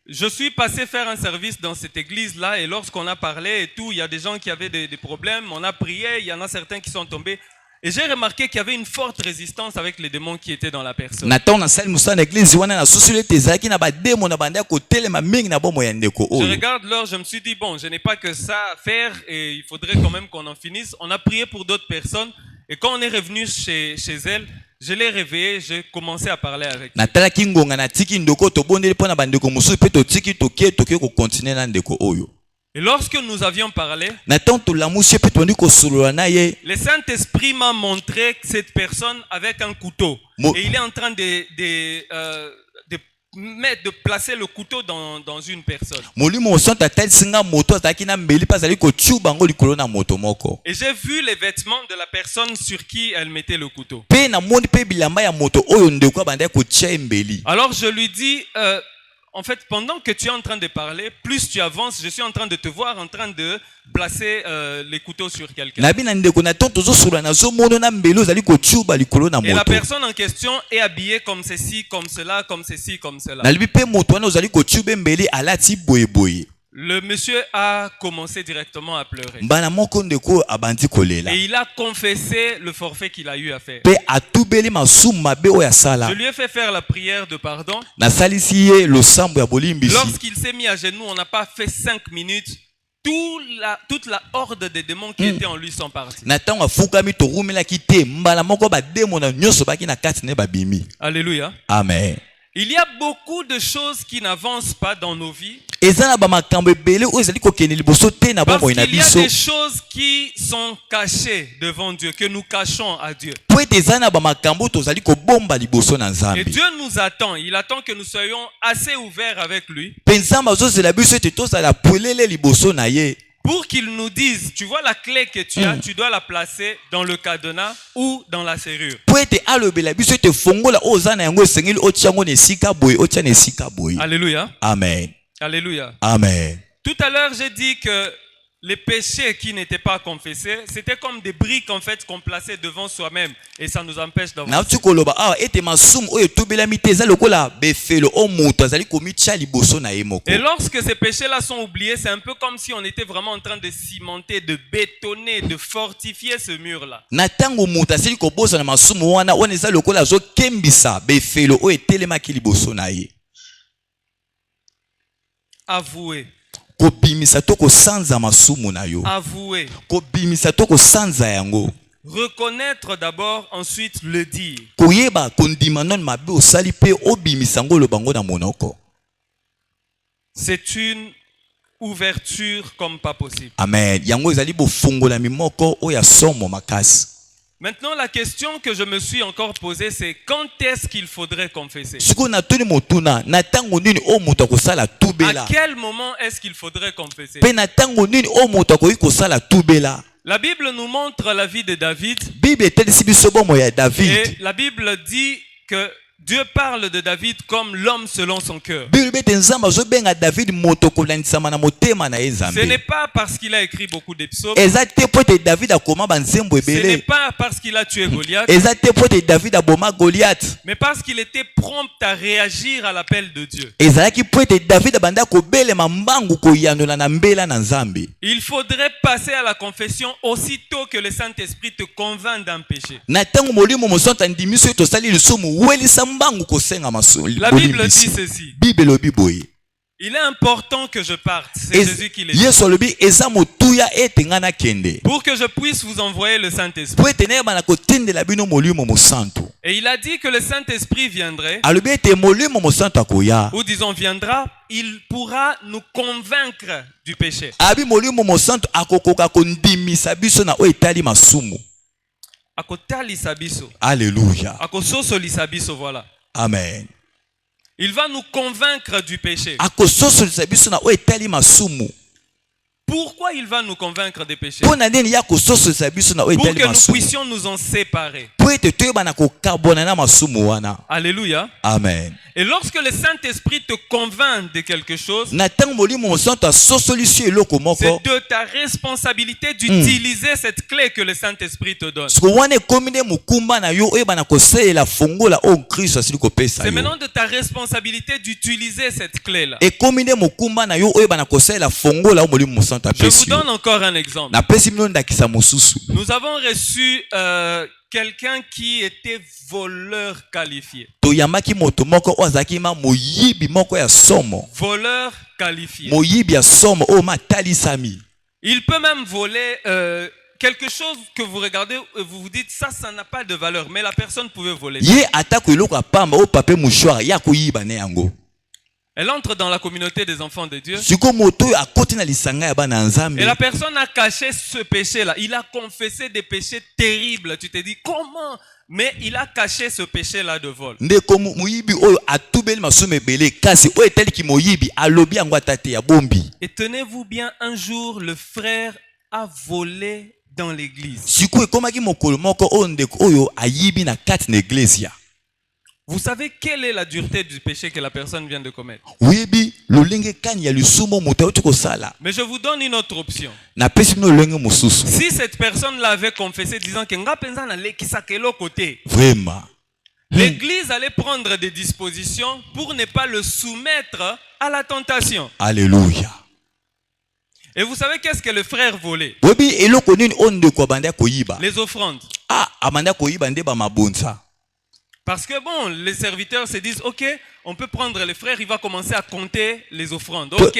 Je suis passé faire un service dans cette église-là et lorsqu'on a parlé et tout, il y a des gens qui avaient des problèmes, on a prié, il y en a certains qui sont tombés. Et j'ai remarqué qu'il y avait une forte résistance avec les démons qui étaient dans la personne. Je regarde l'heure, je me suis dit, bon, je n'ai pas que ça à faire et il faudrait quand même qu'on en finisse. On a prié pour d'autres personnes et quand on est revenu chez elle, je l'ai réveillé, j'ai commencé à parler avec elle. Et lorsque nous avions parlé, le Saint-Esprit m'a montré que cette personne avec un couteau. Et il est en train de placer le couteau dans une personne. Et j'ai vu les vêtements de la personne sur qui elle mettait le couteau. Alors je lui dis... en fait, pendant que tu es en train de parler, plus tu avances, je suis en train de te voir en train de placer les couteaux sur quelqu'un. Et la personne en question est habillée comme ceci, comme cela, comme ceci, comme cela. Le monsieur a commencé directement à pleurer. Et il a confessé le forfait qu'il a eu à faire. Je lui ai fait faire la prière de pardon. Lorsqu'il s'est mis à genoux, on n'a pas fait 5 minutes. Toute la horde de démons qui étaient en lui sont partis. Alléluia. Amen. Il y a beaucoup de choses qui n'avancent pas dans nos vies. Parce qu'il y a des choses qui sont cachées devant Dieu, que nous cachons à Dieu. Et Dieu nous attend. Il attend que nous soyons assez ouverts avec lui. Pour qu'il nous dise, tu vois la clé que tu as, tu dois la placer dans le cadenas ou dans la serrure. Alléluia. Amen. Alléluia. Amen. Tout à l'heure, j'ai dit que les péchés qui n'étaient pas confessés, c'était comme des briques en fait qu'on plaçait devant soi-même et ça nous empêche Na d'avancer. tukoloba ete masumu oyo tobelami te eza lokola befelo o mutu azali komitya liboso na ye moko. Et lorsque ces péchés-là sont oubliés, c'est un peu comme si on était vraiment en train de cimenter, de bétonner, de fortifier ce mur-là. Na tango mutu asili kobosa na masumu wana eza lokola azokembisa befelo oyo etelemaki liboso na ye. Avouer. Kobimisa to kosanza masumu na yo. Avouer. Kobimisa to kosanza yango. Reconnaître d'abord, ensuite le dire. Koyeba kondima non mabe osali pe obimisa ngo lobango na monoko. C'est une ouverture comme pas possible. Amen. Yango ezali bofungola mimoko oya somo makasi. Maintenant, la question que je me suis encore posée, c'est quand est-ce qu'il faudrait confesser? Siko na toni motuna na tango nini o mutu akosala tubela. À quel moment est-ce qu'il faudrait confesser? Pe na tango nini o mutu akoki kosala tubela. La Bible nous montre la vie de David. Bible etelisi biso bomo ya Et David. la Bible dit que Dieu parle de David comme l'homme selon son cœur. Bible bete nzamba zobenga David moto kolandisama na motema na Ce ezambe. n'est pas parce qu'il a écrit beaucoup de psaumes. Eza te pote David akoma banzembo Ce n'est ebele. pas parce qu'il a tué Goliath. Eza te pote David aboma Goliath. Mais parce qu'il était prompt à réagir à l'appel de Dieu. Ezalaki pote David abanda kobelema mbangu koyandola na mbela na nzambe. Il faudrait passer à la confession aussitôt que le Saint-Esprit te convainc d'un péché. Na tango molimo mosantu andimiso tosali lisumu welisa mbangu kosenga masoli. La Bible dit ceci. Bible lobi boye. Il est important que je parte. C'est Jésus qui l'a dit. Yesu lobi eza motuya ete ngana kende. Pour que je puisse vous envoyer le Saint-Esprit. Po ete ne bana kotindela bino molimo mosantu. Et il a dit que le Saint-Esprit viendrait, Alobi ete molimo mosantu akoya. ou disons viendra, il pourra nous convaincre du péché. Abi molimo mosantu akokoka kondimisa biso na oyo etali masumu. Akotalisa biso. Alléluia. Akososolisa biso, voilà. Amen. Il va nous convaincre du péché. Akososolisa biso na oyo etali masumu. Pourquoi il va nous convaincre des péchés? Pona nini ya kososolisa biso na oyo Pour etali que nous masumu. puissions nous en séparer. Po ete toyebana kokabona na masumu wana. Alléluia. Amen. Et lorsque le Saint-Esprit te convainc de quelque chose, Na tango molimo mosantu asosolisi eloko c'est moko. de ta responsabilité d'utiliser cette clé que le Saint-Esprit te donne. Siko wana ekomi nde mokumba na yo oyebana kosalela fongola oyo Kristo asili kopesa C'est yo. maintenant de ta responsabilité d'utiliser cette clé-là. Ekomi nde mokumba na yo oyebana kosalela fongola oyo molimo mosantu Je vous apesi yo. donne encore un exemple. Napesi bino ndakisa mosusu. Nous avons reçu quelqu'un qui était voleur qualifié. Toyambaki moto moko oyo azalaki ma moyibi moko ya somo. Voleur qualifié. Moyibi ya somo oyo matalisami. Il peut même voler quelque chose que vous regardez et vous vous dites ça n'a pas de valeur, mais la personne pouvait voler. Ye atako eloko apamba oyo pape mouchoir ya koyiba ne yango. Elle entre dans la communauté des enfants de Dieu. Siko moto oyo akoti na lisanga ya bana nzambe. Et la personne a caché ce péché-là. Il a confessé des péchés terribles. Tu te dis comment? Mais il a caché ce péché-là de vol. Ndeko moyibi oyo atubeli masumu ebele kasi oyo etaliki moyibi alobi yango atate ya bombi. Et tenez-vous bien, un jour, le frère a volé dans l'église. Siko ekomaki mokolo moko oyo ndeko oyo ayibi na kati na eglise. Vous savez quelle est la dureté du péché que la personne vient de commettre? Oyebi lolenge kani ya lisumo moto oyo kosala. Mais je vous donne une autre option. Napesi bino lolenge mosusu. Si cette personne l'avait confessé disant que nga penza na lekisa kelo côté, Vraiment. l'église allait prendre des dispositions pour ne pas le soumettre à la tentation. Alléluia. Et vous savez qu'est-ce que le frère volait? Oyebi eloko nini oyo ndeko abanda koyiba. Les offrandes. Abanda koyiba nde ba mabonza. Parce que bon, les serviteurs se disent, ok, on peut prendre les frères, il va commencer à compter les offrandes. Ok.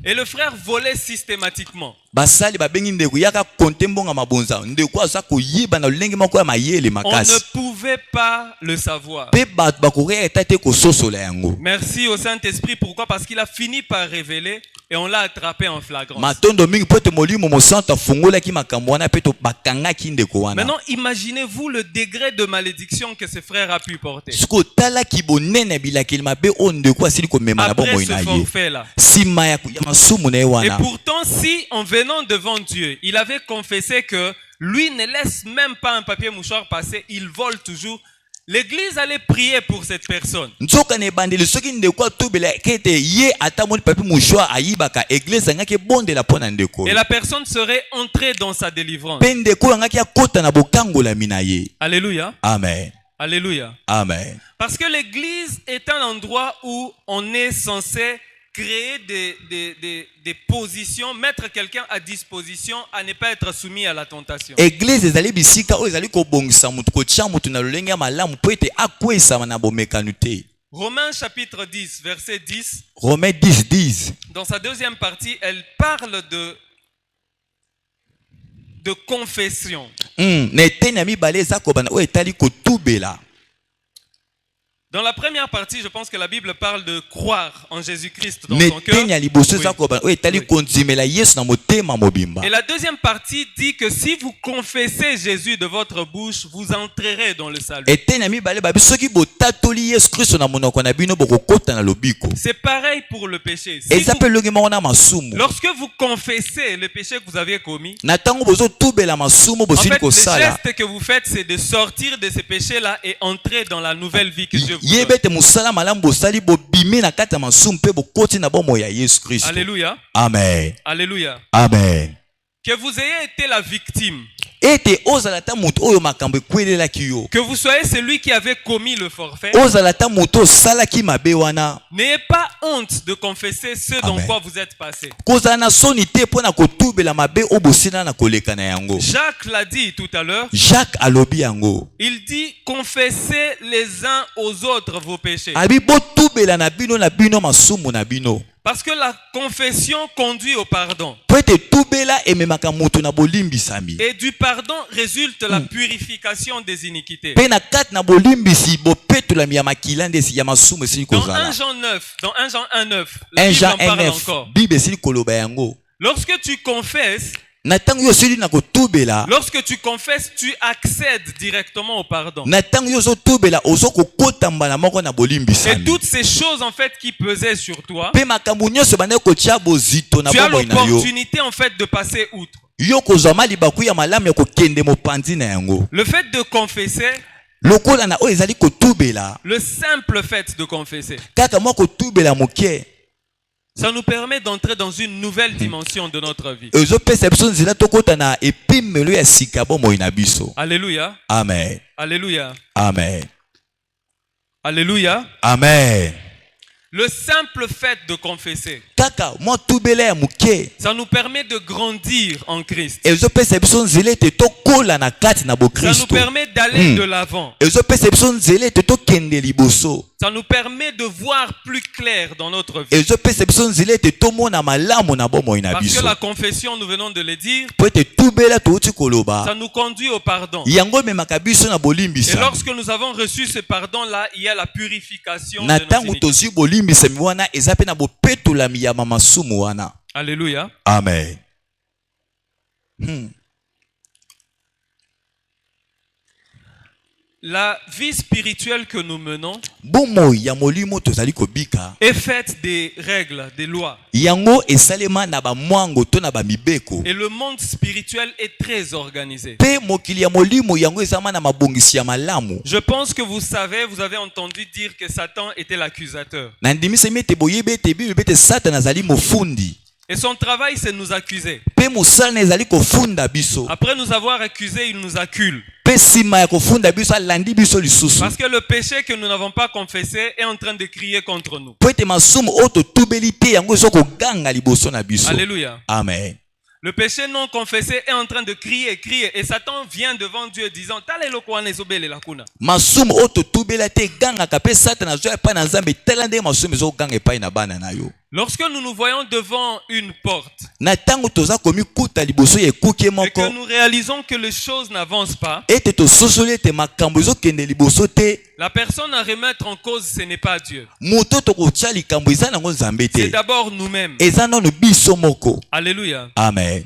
Et le frère volait systématiquement. Basali babengi ndeko yaka konte mbonga mabonza. Ndeko aza koyiba na lolenge moko ya mayele On makasi. ne pouvait pas le savoir. Pe bato bakoreya etate kososola yango. Merci au Saint-Esprit. Pourquoi? Parce qu'il a fini par révéler et on l'a attrapé en flagrance. Matondo mingi pote molimo mosantu afungolaki makambo wana pe to bakangaki ndeko wana. Maintenant, imaginez-vous le degré de malédiction que ce frère a pu porter. Siko talaki bonene bilakeli mabe oyo ndeko asili komema na Après bomoi ce na ye. forfait-là. Sima ya masumu na ye Et wana. pourtant, si en venant devant Dieu, il avait confessé que lui ne laisse même pas un papier mouchoir passer, il vole toujours. L'église allait prier pour cette personne. nzoka ne bandeli soki ndeko atubela kete ye atamoni papi mushwa ayibaka église ngaki bondela pona ndeko Et la personne serait entrée dans sa délivrance. pe ndeko ngaki akota na bokangola minaye. Alléluia. Amen. Alléluia. Amen. Parce que l'église est un endroit où on est censé créer des positions, mettre quelqu'un à disposition à ne pas être soumis à la tentation. Église ezali bisika oyo ezali kobongisa mutu kotia mutu na lolenge ya malamu po ete akwesama na bomekano te. Romains chapitre 10, verset 10. Romains 10. Dans sa deuxième partie, elle parle de confession. Na eteni ya mibale eza kobana oyo etali kotubela. Dans la première partie, je pense que la Bible parle de croire en Jésus-Christ dans Na son cœur. eteni ya liboso eza kobana oyo etali kondimela Yesu na motema mobimba. Et la deuxième partie dit que si vous confessez Jésus de votre bouche, vous entrerez dans le salut. Eteni ya mibale babi soki botatoli Yesu Kristo na monoko na bino bokokota na lobiko. C'est pareil pour le péché. Si Eza vous- pe longi moko na masumu. lorsque vous confessez le péché que vous avez commis, Na tango bozotubela masumu en bosili fait, le kosala. geste que vous faites, c'est de sortir de ces péchés-là et entrer dans la nouvelle vie que Dieu vous Yebe donne. te musala malamu bosali bobimi na kati ya masumu pe bokoti na bomo ya Yesu Kristo. Alléluia. Amen. Alléluia. Amen. Que vous ayez été la victime, Ete ozala ta mutu oyo makambo ekwelelaki yo. que vous soyez celui qui avait commis le forfait, Ozala ta mutu osalaki mabe wana. n'ayez pas honte de confesser ce dans Amen. quoi vous êtes passé. Kozala na soni te mpo na kotubela mabe oyo bosila na koleka na yango. Jacques l'a dit tout à l'heure. Jacques alobi yango. Il dit, confessez les uns aux autres vos péchés. Abi botubela na bino masumu na bino. Parce que la confession conduit au pardon. Po ete tubela ememaka mutu na bolimbisami. Et du pardon résulte la purification des iniquités. Pe na kati na bolimbisi bopetolami ya makila ndesi ya masumu esili Dans kozala. 1 Jean 9, dans 1 Jean 1:9, la 1 Bible Jean en parle 1:9 encore. Bible esili koloba yango. Lorsque tu confesses, Na tango yo osili na kotubela. lorsque tu confesses, tu accèdes directement au pardon. Na tango yo ozotubela ozokokota mbala moko na Et bolimbisami. toutes ces choses en fait qui pesaient sur toi, Pe makambo nyonso bandaki kotia bozito na tu as bomoi na yo. l'opportunité en fait de passer outre. Yo kozwa malibaku ya malamu ya kokende mopanzi na yango. Le fait de confesser, Lokola na oyo ezali kotubela. le simple fait de confesser, Kaka mwa kotubela moke. ça nous permet d'entrer dans une nouvelle dimension de notre vie. Ezopesa biso nzela tokota na epimelo ya sika bomoi na biso. Alléluia. Amen. Alléluia. Amen. Alléluia. Amen. Le simple fait de confesser, Kaka mwa tubela ya moke. ça nous permet de grandir en Christ. Ezopesa biso nzela ete tokola na kati na Ça nous bokristo. permet d'aller de l'avant. Ezopesa biso nzela ete tokende liboso. Ça nous permet de voir plus clair dans notre vie. Ezopesa biso nzela ete tomona malamu na bomoi na Parce que biso. la confession, nous venons de le dire, Po ete tubela touti koloba. ça nous conduit au pardon. Yango memaka biso na Et bolimbisa. lorsque nous avons reçu ce pardon-là, il y a la purification Na de nos tango iniquités. tozwi bolimbisami wana eza mpe na bopetolami ya mamasumu wana. Alléluia. Amen. La vie spirituelle que nous menons Bomoi ya molimo tozali kobika. est faite des règles, des lois. Yango esalema na bamwango to na bamibeko. Et le monde spirituel est très organisé. Pe mokili ya molimo yango ezama na mabongisi ya malamu. Je pense que vous savez, vous avez entendu dire que Satan était l'accusateur. Na ndimisemi ete boyebi ete Bible ete Satana azali mofundi. Et son travail, c'est de nous accuser. Pe mosala na ezali kofunda biso. Après nous avoir accusés, il nous accule. Pe nsima ya kofunda biso alandi biso lisusu. Parce que le péché que nous n'avons pas confessé est en train de crier contre nous. Po ete masumu oyo totubeli te yango ezokoganga liboso na biso. Alléluia. Amen. Le péché non confessé est en train de crier, crier. Et Satan vient devant Dieu disant, Talelo kwane zobele la kuna. Masumu oyo totubela te egangaka pe Satana azwa epai na Nzambe tala nde masumu ezokoganga epai na bana na yo. Lorsque nous nous voyons devant une porte Na tango toza komikuta liboso ya ekuke et moko que nous réalisons que les choses n'avancent pas, ete tososoli ete makambo ezokende liboso te, la personne à remettre en cause, ce n'est pas Dieu. moto tokotia likambo eza nango Nzambe C'est te, d'abord nous-mêmes. eza nano biso moko. Alléluia. Amen.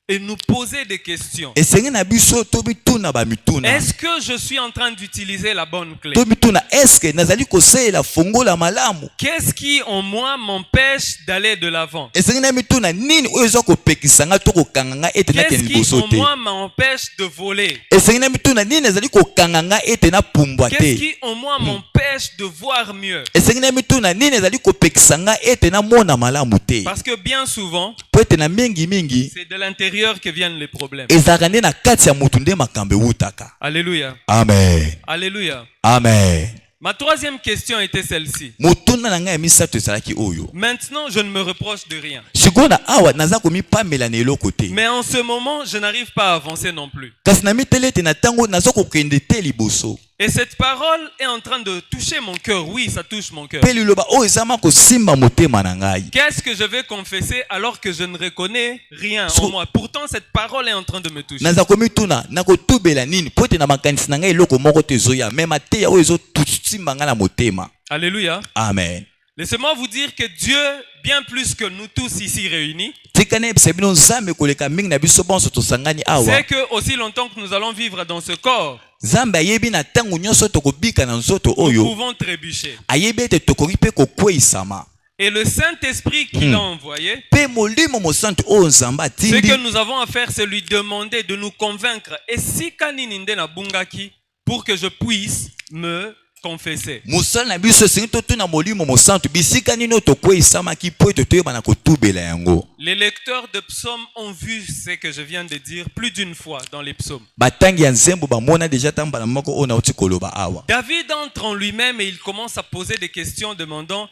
et nous poser des questions. esengi na biso tobituna bamituna Est-ce que je suis en train d'utiliser la bonne clé? tobituna eske nazali kosalela fungola malamu Qu'est-ce qui en moi m'empêche d'aller de l'avant? esengi na mituna nini oyo eza kopekisa nga to kokanga nga ete Qu'est-ce nakende qui liboso en te moi m'empêche de voler? esengi na mituna nini ezali kokanga nga ete napumbwa Qu'est-ce te qui en moi m'empêche de voir mieux? esengi na mituna nini ezali kopekisa nga ete namona malamu te Parce que bien souvent, po ete na mingi c'est de l'intérieur que viennent les problèmes. ezalaka nde na kati ya mutu nde makambo ewutaka. Alléluia. Amen. Alléluia. Amen. Ma troisième question était celle-ci. motuna na ngai ya misato ezalaki oyo Maintenant, je ne me reproche de rien. sikoyo na awa naza komipamela na eloko te Mais en ce moment, je n'arrive pas à avancer non plus. kasi na mitele ete na ntango naza kokende te liboso Et cette parole est en train de toucher mon cœur. Oui, ça touche mon cœur. mpe liloba oyo ezama kosimba motema na ngai Qu'est-ce que je vais confesser alors que je ne reconnais rien So- en moi? Pourtant, cette parole est en train de me toucher. naza komituna nakotubela nini po ete na makanisi na ngai eloko moko te ezoya me mateya oyo ezosimba ngai na motema. Alléluia. Amen. Laissez-moi vous dire que Dieu, bien plus que nous tous ici réunis, tika nayebisa bino nzambe koleka mingi na biso bonso tosangani awa sait que aussi longtemps que nous allons vivre dans ce corps, nzambe ayebi na ntango nyonso tokobika na nzoto nous oyo pouvons trébucher. ayebi ete tokoki mpe kokweyisama Et le Saint-Esprit qu'il a envoyé, mpe molimo mosantu oyo nzambe ce atindi que nous avons à faire, c'est lui demander de nous convaincre. Et si kanini nde na bungaki, pour que je puisse me confesser. mosala na biso esengi totuna molimo mosantu bisika nini oyo tokweyisamaki mpo ete toyebana kotubela yango. Les lecteurs de psaumes ont vu ce que je viens de dire plus d'une fois dans les psaumes. batangi ya nzembo bamona deja tambala moko oyo nauti koloba awa. David entre en lui-même et il commence à poser des questions demandant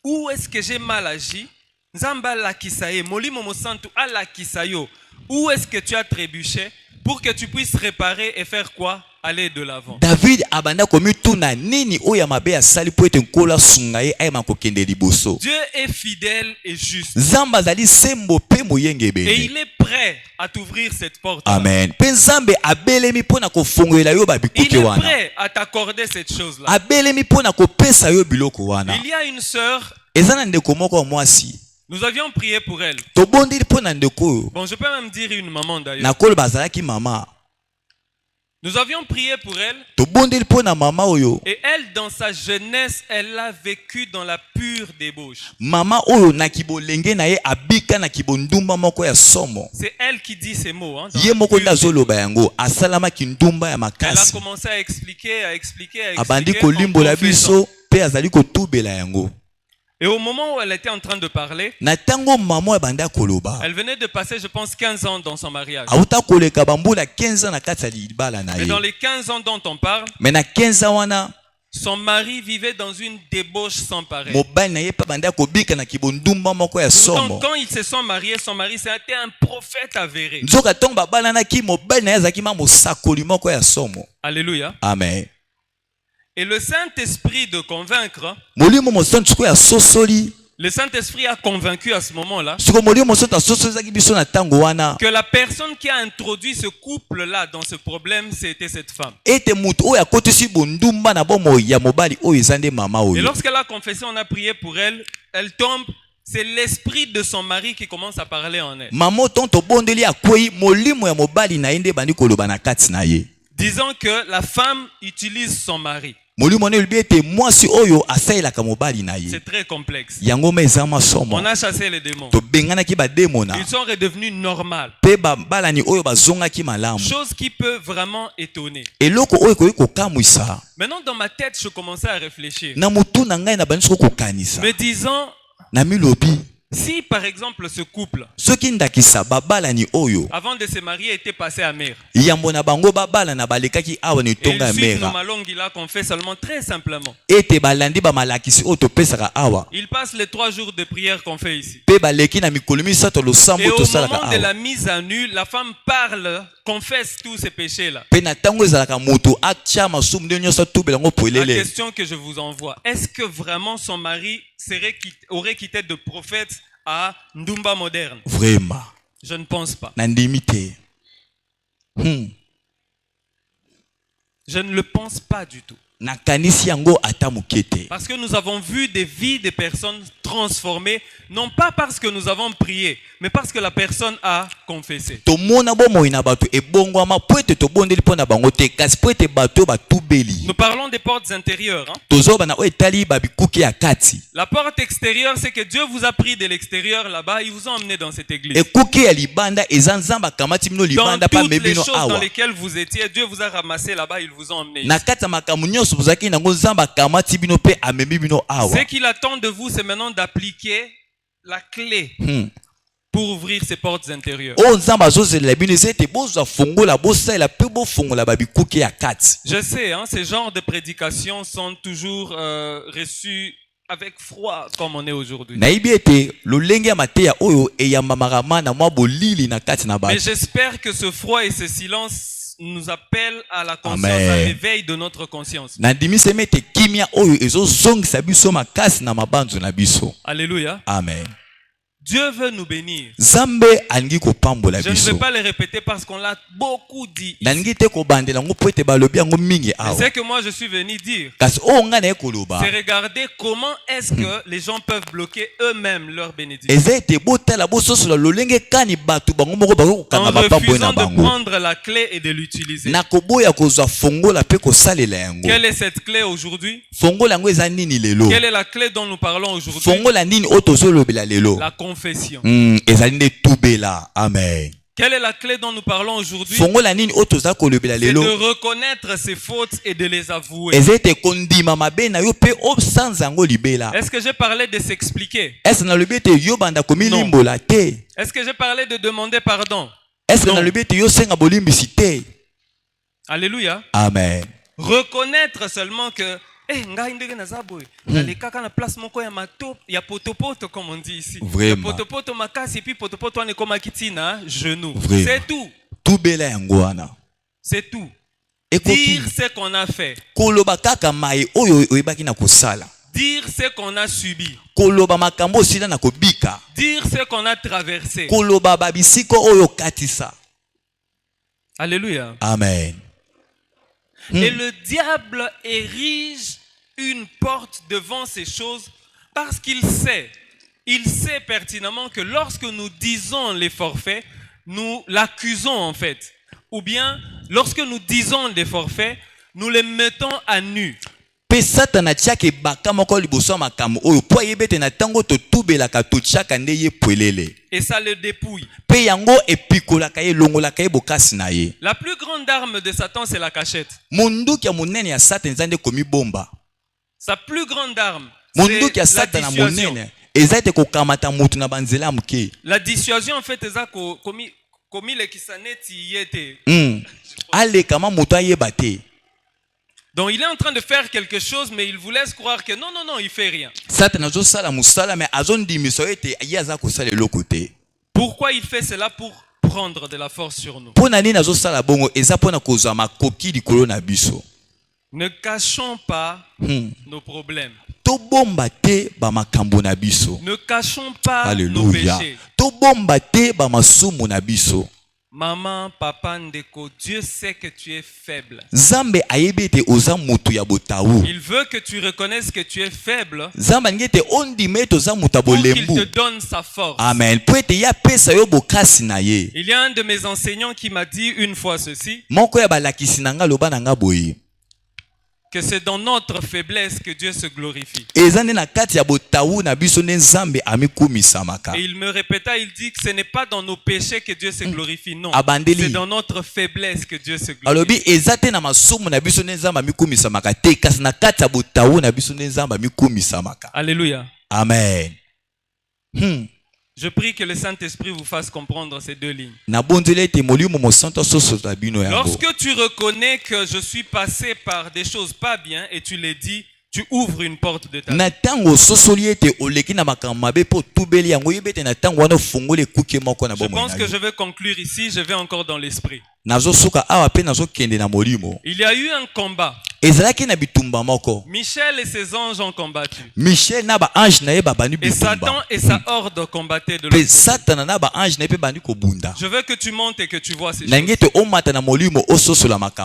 où est-ce que j'ai mal agi? Nzamba lakisaye, molimo mosantu alakisayo. Où est-ce que tu as trébuché pour que tu puisses réparer et faire quoi? Aller de l'avant. david abanda komituna nini oyo ya mabe asali mpo ete nkolo asunga ye ayema kokende liboso. Dieu est fidèle et juste. nzambe azali sembo mpe moyenge Et ebele. il est prêt à t'ouvrir cette porte. amen mpe nzambe abelemi mpo na kofongolela yo Il babikuke est wana prêt à t'accorder cette chose-là. abelemi mpo na kopesa yo biloko wana. Il y a une sœur, eza na ndeko moko ya mwasi nous avions prié pour elle. tobondeli mpo na ndeko oyo Bon, je peux même dire une maman d'ailleurs. nakoloba azalaki mama. Nous avions prié pour elle. tobondeli mpo na mama oyo Et elle, dans sa jeunesse, elle a vécu dans la pure débauche. mama oyo na kibolenge na ye abika na kibondumba moko ya somo C'est elle qui dit ces mots. Hein, dans ye la moko pure nde azoloba yango asalamaki ndumba ya Elle a makasi commencé à expliquer, abandi en kolimbola confessant. biso mpe azali kotubela yango. Et au moment où elle était en train de parler, na ntango mama oyo abandi akoloba elle venait de passer, je pense, 15 ans dans son mariage. auta koleka bambula 15 ans na kati ya libala na Et dans ye les 15 ans dont on parle, me na 15 ans wana son mari vivait dans une débauche sans pareil. mobali na ye mpe abandi akobika na kibondumba moko ya Pourtant, somo. quand ils se sont mariés, son mari c'était un prophète avéré. nzoka ntongo babalanaki mobali na ye azalaki ma mosakoli moko ya somo. Alléluia. amen. Et le Saint-Esprit de convaincre, molimo mosantu sikoyo asosoli le Saint-Esprit a convaincu à ce moment-là sikoyo molimo mosantu asosolizaki biso na ntango wana que la personne qui a introduit ce couple-là dans ce problème, c'était cette femme. ete mutu oyo akotisi bondumba na bomoi ya mobali oyo eza nde mama Et oyo. lorsqu'elle a confessé, on a prié pour elle, elle tombe, c'est l'esprit de son mari qui commence à parler en elle. mama oyo ntongo tobondeli akwei molimo ya mobali na ye nde ebandi koloba na kati na ye. Disant que la femme utilise son mari. molimo wana elobi ete mwasi oyo asalelaka mobali na ye. C'est très complexe. yango ma eza On masomo a chassé les démons. tobenganaki bademona Ils sont redevenus normaux. mpe babalani oyo bazongaki malamu. Chose qui peut vraiment étonner. eloko oyo ekoki kokamwisa Maintenant, dans ma tête, je commençais à réfléchir. na mutu na ngai na bandi soko kokanisa Me disant, na milobi si par exemple ce couple, soki ndakisa babalani oyo avant de se marier, était passé à mer. yambo na bango babalana balekaki awa na Et etonga ya ils suivent nos mera malonguila qu'on fait seulement très simplement. ete balandi bamalakisi oyo topesaka awa Ils passent les 3 jours de prière qu'on fait ici. mpe baleki na mikolo misato Et losambo au tosalaka moment de awa la mise à nu, la femme parle, confesse tous ses péchés-là. mpe na ntango ezalaka moto atya masumu nde nyonso atubela yango po La elele. question que je vous envoie, est-ce que vraiment son mari aurait quitté de prophète à Ndumba moderne? Vraiment Je ne pense pas. nandimi te. Je ne le pense pas du tout. nakanisi yango ata moke te Parce que nous avons vu des vies de personnes transformés, non pas parce que nous avons prié, mais parce que la personne a confessé. Nous parlons des portes intérieures. Hein? La porte extérieure, c'est que Dieu vous a pris de l'extérieur là-bas, il vous a emmené dans cette église. Dans toutes les choses dans lesquelles vous étiez, Dieu vous a ramassé là-bas, il vous a emmené ici. Ce qu'il attend de vous, c'est maintenant d'appliquer la clé pour ouvrir ces portes intérieures. Je sais, hein, ces genres de prédications sont toujours reçus avec froid comme on est aujourd'hui. Mais j'espère que ce froid et ce silence nous appellent à la conscience, à l'éveil de notre conscience. Alléluia. Amen. Dieu veut nous bénir. Je ne vais pas le répéter parce qu'on l'a beaucoup dit. C'est que moi je suis venu dire. C'est regarder comment est-ce que les gens peuvent bloquer eux-mêmes leur bénédiction. En refusant de prendre la clé et de l'utiliser. Quelle est cette clé aujourd'hui? Quelle est la clé dont nous parlons aujourd'hui? La confession. Amen. Quelle est la clé dont nous parlons aujourd'hui? C'est de reconnaître ses fautes et de les avouer. Est-ce que j'ai parlé de s'expliquer? Non. Est-ce que j'ai parlé de demander pardon? Alléluia. Amen. Reconnaître seulement que comme on dit ici. Vraiment. C'est tout. C'est tout. Dire ce qu'on a fait. Dire ce qu'on a subi. Dire ce qu'on a traversé. Alléluia. Amen. Et le diable érige une porte devant ces choses parce qu'il sait pertinemment que lorsque nous disons les forfaits, nous l'accusons en fait. Ou bien, lorsque nous disons des forfaits, nous les mettons à nu. Et ça le dépouille. La plus grande arme de Satan, c'est la cachette. Sa plus grande arme, c'est la dissuasion. La dissuasion, en fait, c'est comme les kisaneti y étaient. Donc il est en train de faire quelque chose, mais il vous laisse croire que non, il fait rien. Pourquoi il fait cela? Pour prendre de la force sur nous. Ne cachons pas nos problèmes. Ne cachons pas nos péchés. Maman, papa, ndeko, Dieu sait que tu es faible. Il veut que tu reconnaisses que tu es faible pour qu'il te donne sa force. Amen. Il y a un de mes enseignants qui m'a dit une fois ceci, que c'est dans notre faiblesse que Dieu se glorifie. Et il me répéta, il dit que ce n'est pas dans nos péchés que Dieu se glorifie, non. C'est dans notre faiblesse que Dieu se glorifie. Alléluia. Amen. Je prie que le Saint-Esprit vous fasse comprendre ces deux lignes. Lorsque tu reconnais que je suis passé par des choses pas bien et tu les dis, tu ouvres une porte de ta vie. Je pense que je vais conclure ici, je vais encore dans l'esprit. Il y a eu un combat. Michel et ses anges ont combattu. Et Satan et sa horde combattaient de l'autre. Je veux que tu montes et que tu vois ces choses.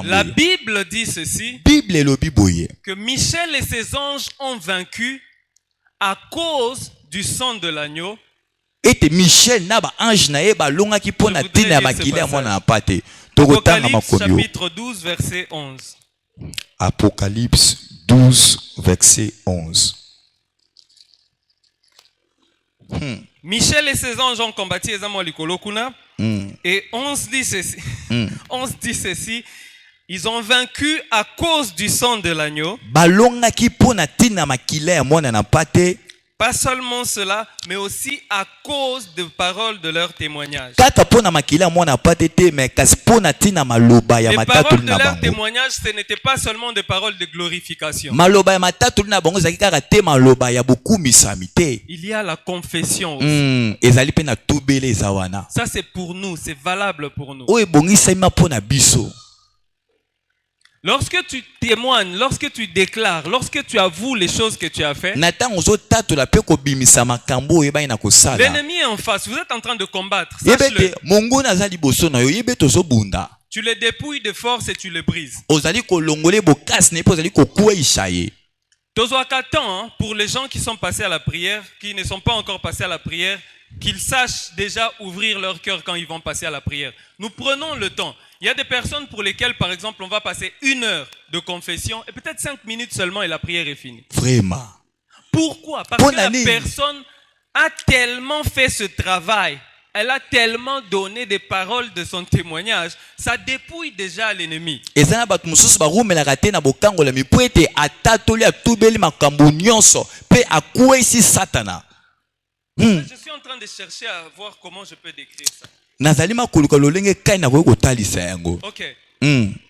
La Bible dit ceci, que Michel et ses anges ont vaincu à cause du sang de l'agneau. Ete Michel na ba ange na ye ba longa ki pona Je voudrais tina lire makile ce ya mwana na passage. pate. Tokotanga Apocalypse makomi. chapitre 12 verset 11. Apocalypse 12 verset 11. Michel et ses anges ont combattu Ezamo Likolo Kuna. Et 11 dit ceci. 11 dit ceci. Ils ont vaincu à cause du sang de l'agneau. Balonga ki pona tina makile ya mwana na pate. Pas seulement cela, mais aussi à cause des paroles de leur témoignage. Kaka pona makile ya mwana na pate te mais kasi pona tina maloba ya Les matatu paroles de na leur bango. témoignage, ce n'était pas seulement des paroles de glorification. Maloba ya matatu na bango zaki kaka te maloba ya bokumisami te. Il y a la confession aussi. Ezali pe na tubele eza wana. Ça c'est pour nous, c'est valable pour nous. Oyo ebongisami pona biso. Lorsque tu témoignes, lorsque tu déclares, lorsque tu avoues les choses que tu as fait, Natan ozotatola pe kobimisa makambo oyo ebani na kosala. l'ennemi est en face, vous êtes en train de combattre. Sache-le. Yebete mongona aza liboso na yo yebe tozobunda. Tu les dépouilles de force et tu les brises. Ozali kolongole bokasi na ye mpo ozali kokweyisha ye. Tozwaka temps pour les gens qui sont passés à la prière, qui ne sont pas encore passés à la prière, qu'ils sachent déjà ouvrir leur cœur quand ils vont passer à la prière. Nous prenons le temps. Il y a des personnes pour lesquelles, par exemple, on va passer 1 heure de confession et peut-être 5 minutes seulement et la prière est finie. Vraiment. Pourquoi? Parce que la personne a tellement fait ce travail, elle a tellement donné des paroles de son témoignage, ça dépouille déjà l'ennemi. Eza na bato mosusu barumelaka te na bokangola mipo ete atatoli atubeli makambo nyonso pe akweyisi satana. Je suis en train de chercher à voir comment je peux décrire ça. Nazali makoluka lolenge kai na kotalisa yango. Ok.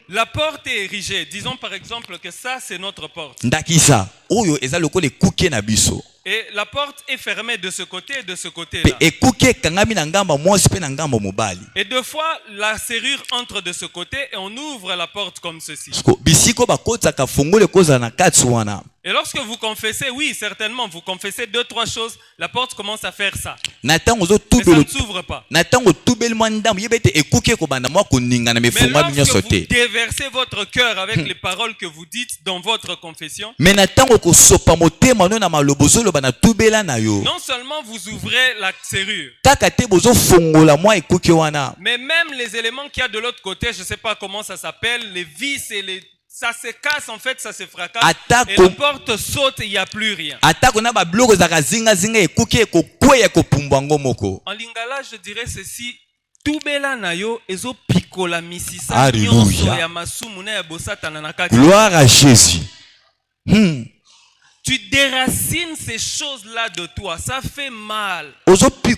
La porte est érigée. Disons par exemple que ça, c'est notre porte. Ndakisa oyo eza lokole kuke na biso. Et la porte est fermée de ce côté et de ce côté-là. Pe ekuke kangami na ngamba mwasi pe na ngamba mobali. Et deux fois, la serrure entre de ce côté et on ouvre la porte comme ceci. Bisiko bakotaka fungole koza na kati wana. Et lorsque vous confessez, oui, certainement, vous confessez 2-3 choses, la porte commence à faire ça. Mais ça ne s'ouvre pas. Mais lorsque vous déversez votre cœur avec les paroles que vous dites dans votre confession, non seulement vous ouvrez la serrure, mais même les éléments qu'il y a de l'autre côté, je ne sais pas comment ça s'appelle, les vis et les... Ça se casse en fait, ça se fracasse. Et la porte saute et il n'y a plus rien. En lingala, je dirais ceci. Tubela nayo ezo pikola misisa nyonso ya masumu na ya bosatana na kati. Gloire à Jésus. Tu déracines ces choses-là de toi. Ça fait mal. Ça fait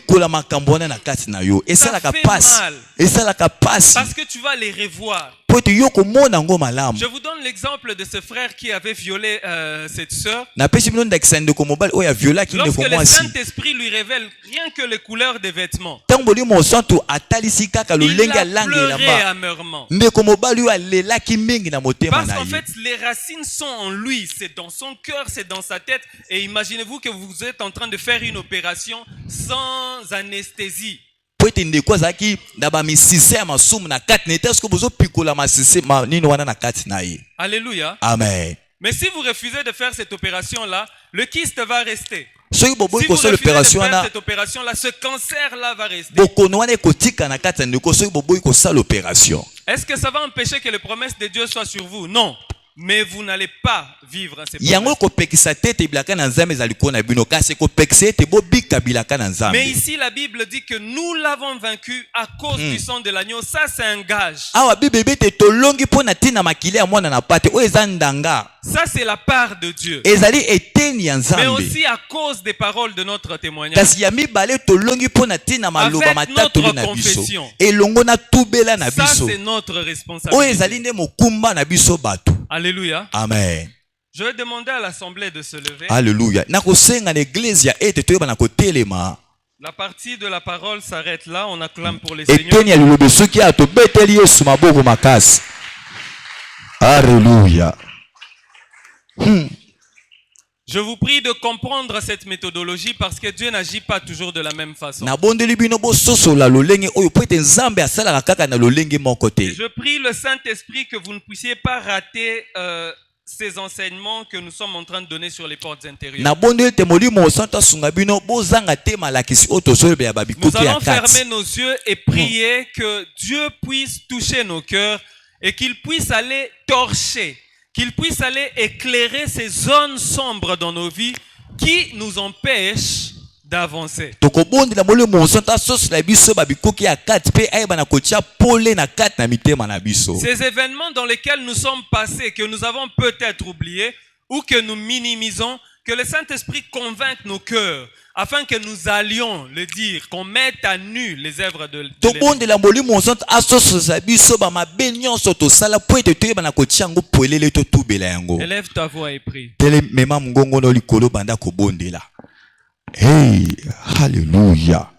mal. Parce que tu vas les revoir. Je vous donne l'exemple de ce frère qui avait violé cette sœur. Lorsque le Saint-Esprit lui révèle rien que les couleurs des vêtements, il a pleuré amèrement. Parce qu'en fait, les racines sont en lui. C'est dans son cœur, c'est dans sa tête. Et imaginez-vous que vous êtes en train de faire une opération sans anesthésie. Alléluia. Amen. Mais si vous refusez de faire cette opération-là, le kyste va rester. Si vous refusez de faire cette opération-là, ce cancer-là va rester. Est-ce que ça va empêcher que les promesses de Dieu soient sur vous? Non. Mais vous n'allez pas vivre ces promesses. Mais ici, la Bible dit que nous l'avons vaincu à cause du sang de l'agneau. Ça, c'est un gage. Ça, c'est la part de Dieu. Mais aussi à cause des paroles de notre témoignage. Avec notre confession. Ça, c'est notre responsabilité. Alléluia. Amen. Je vais demander à l'assemblée de se lever. Alléluia. La partie de la parole s'arrête là. On acclame pour les seigneurs. Alléluia. Je vous prie de comprendre cette méthodologie parce que Dieu n'agit pas toujours de la même façon. Et je prie le Saint-Esprit que vous ne puissiez pas rater ces enseignements que nous sommes en train de donner sur les portes intérieures. Nous allons fermer nos yeux et prier que Dieu puisse toucher nos cœurs et qu'il puisse aller torcher, qu'il puisse aller éclairer ces zones sombres dans nos vies qui nous empêchent d'avancer. Ces événements dans lesquels nous sommes passés, que nous avons peut-être oubliés ou que nous minimisons, que le Saint-Esprit convainque nos cœurs afin que nous allions le dire, qu'on mette à nu les œuvres de l'ennemi. Élève ta voix et prie. Hey, hallelujah.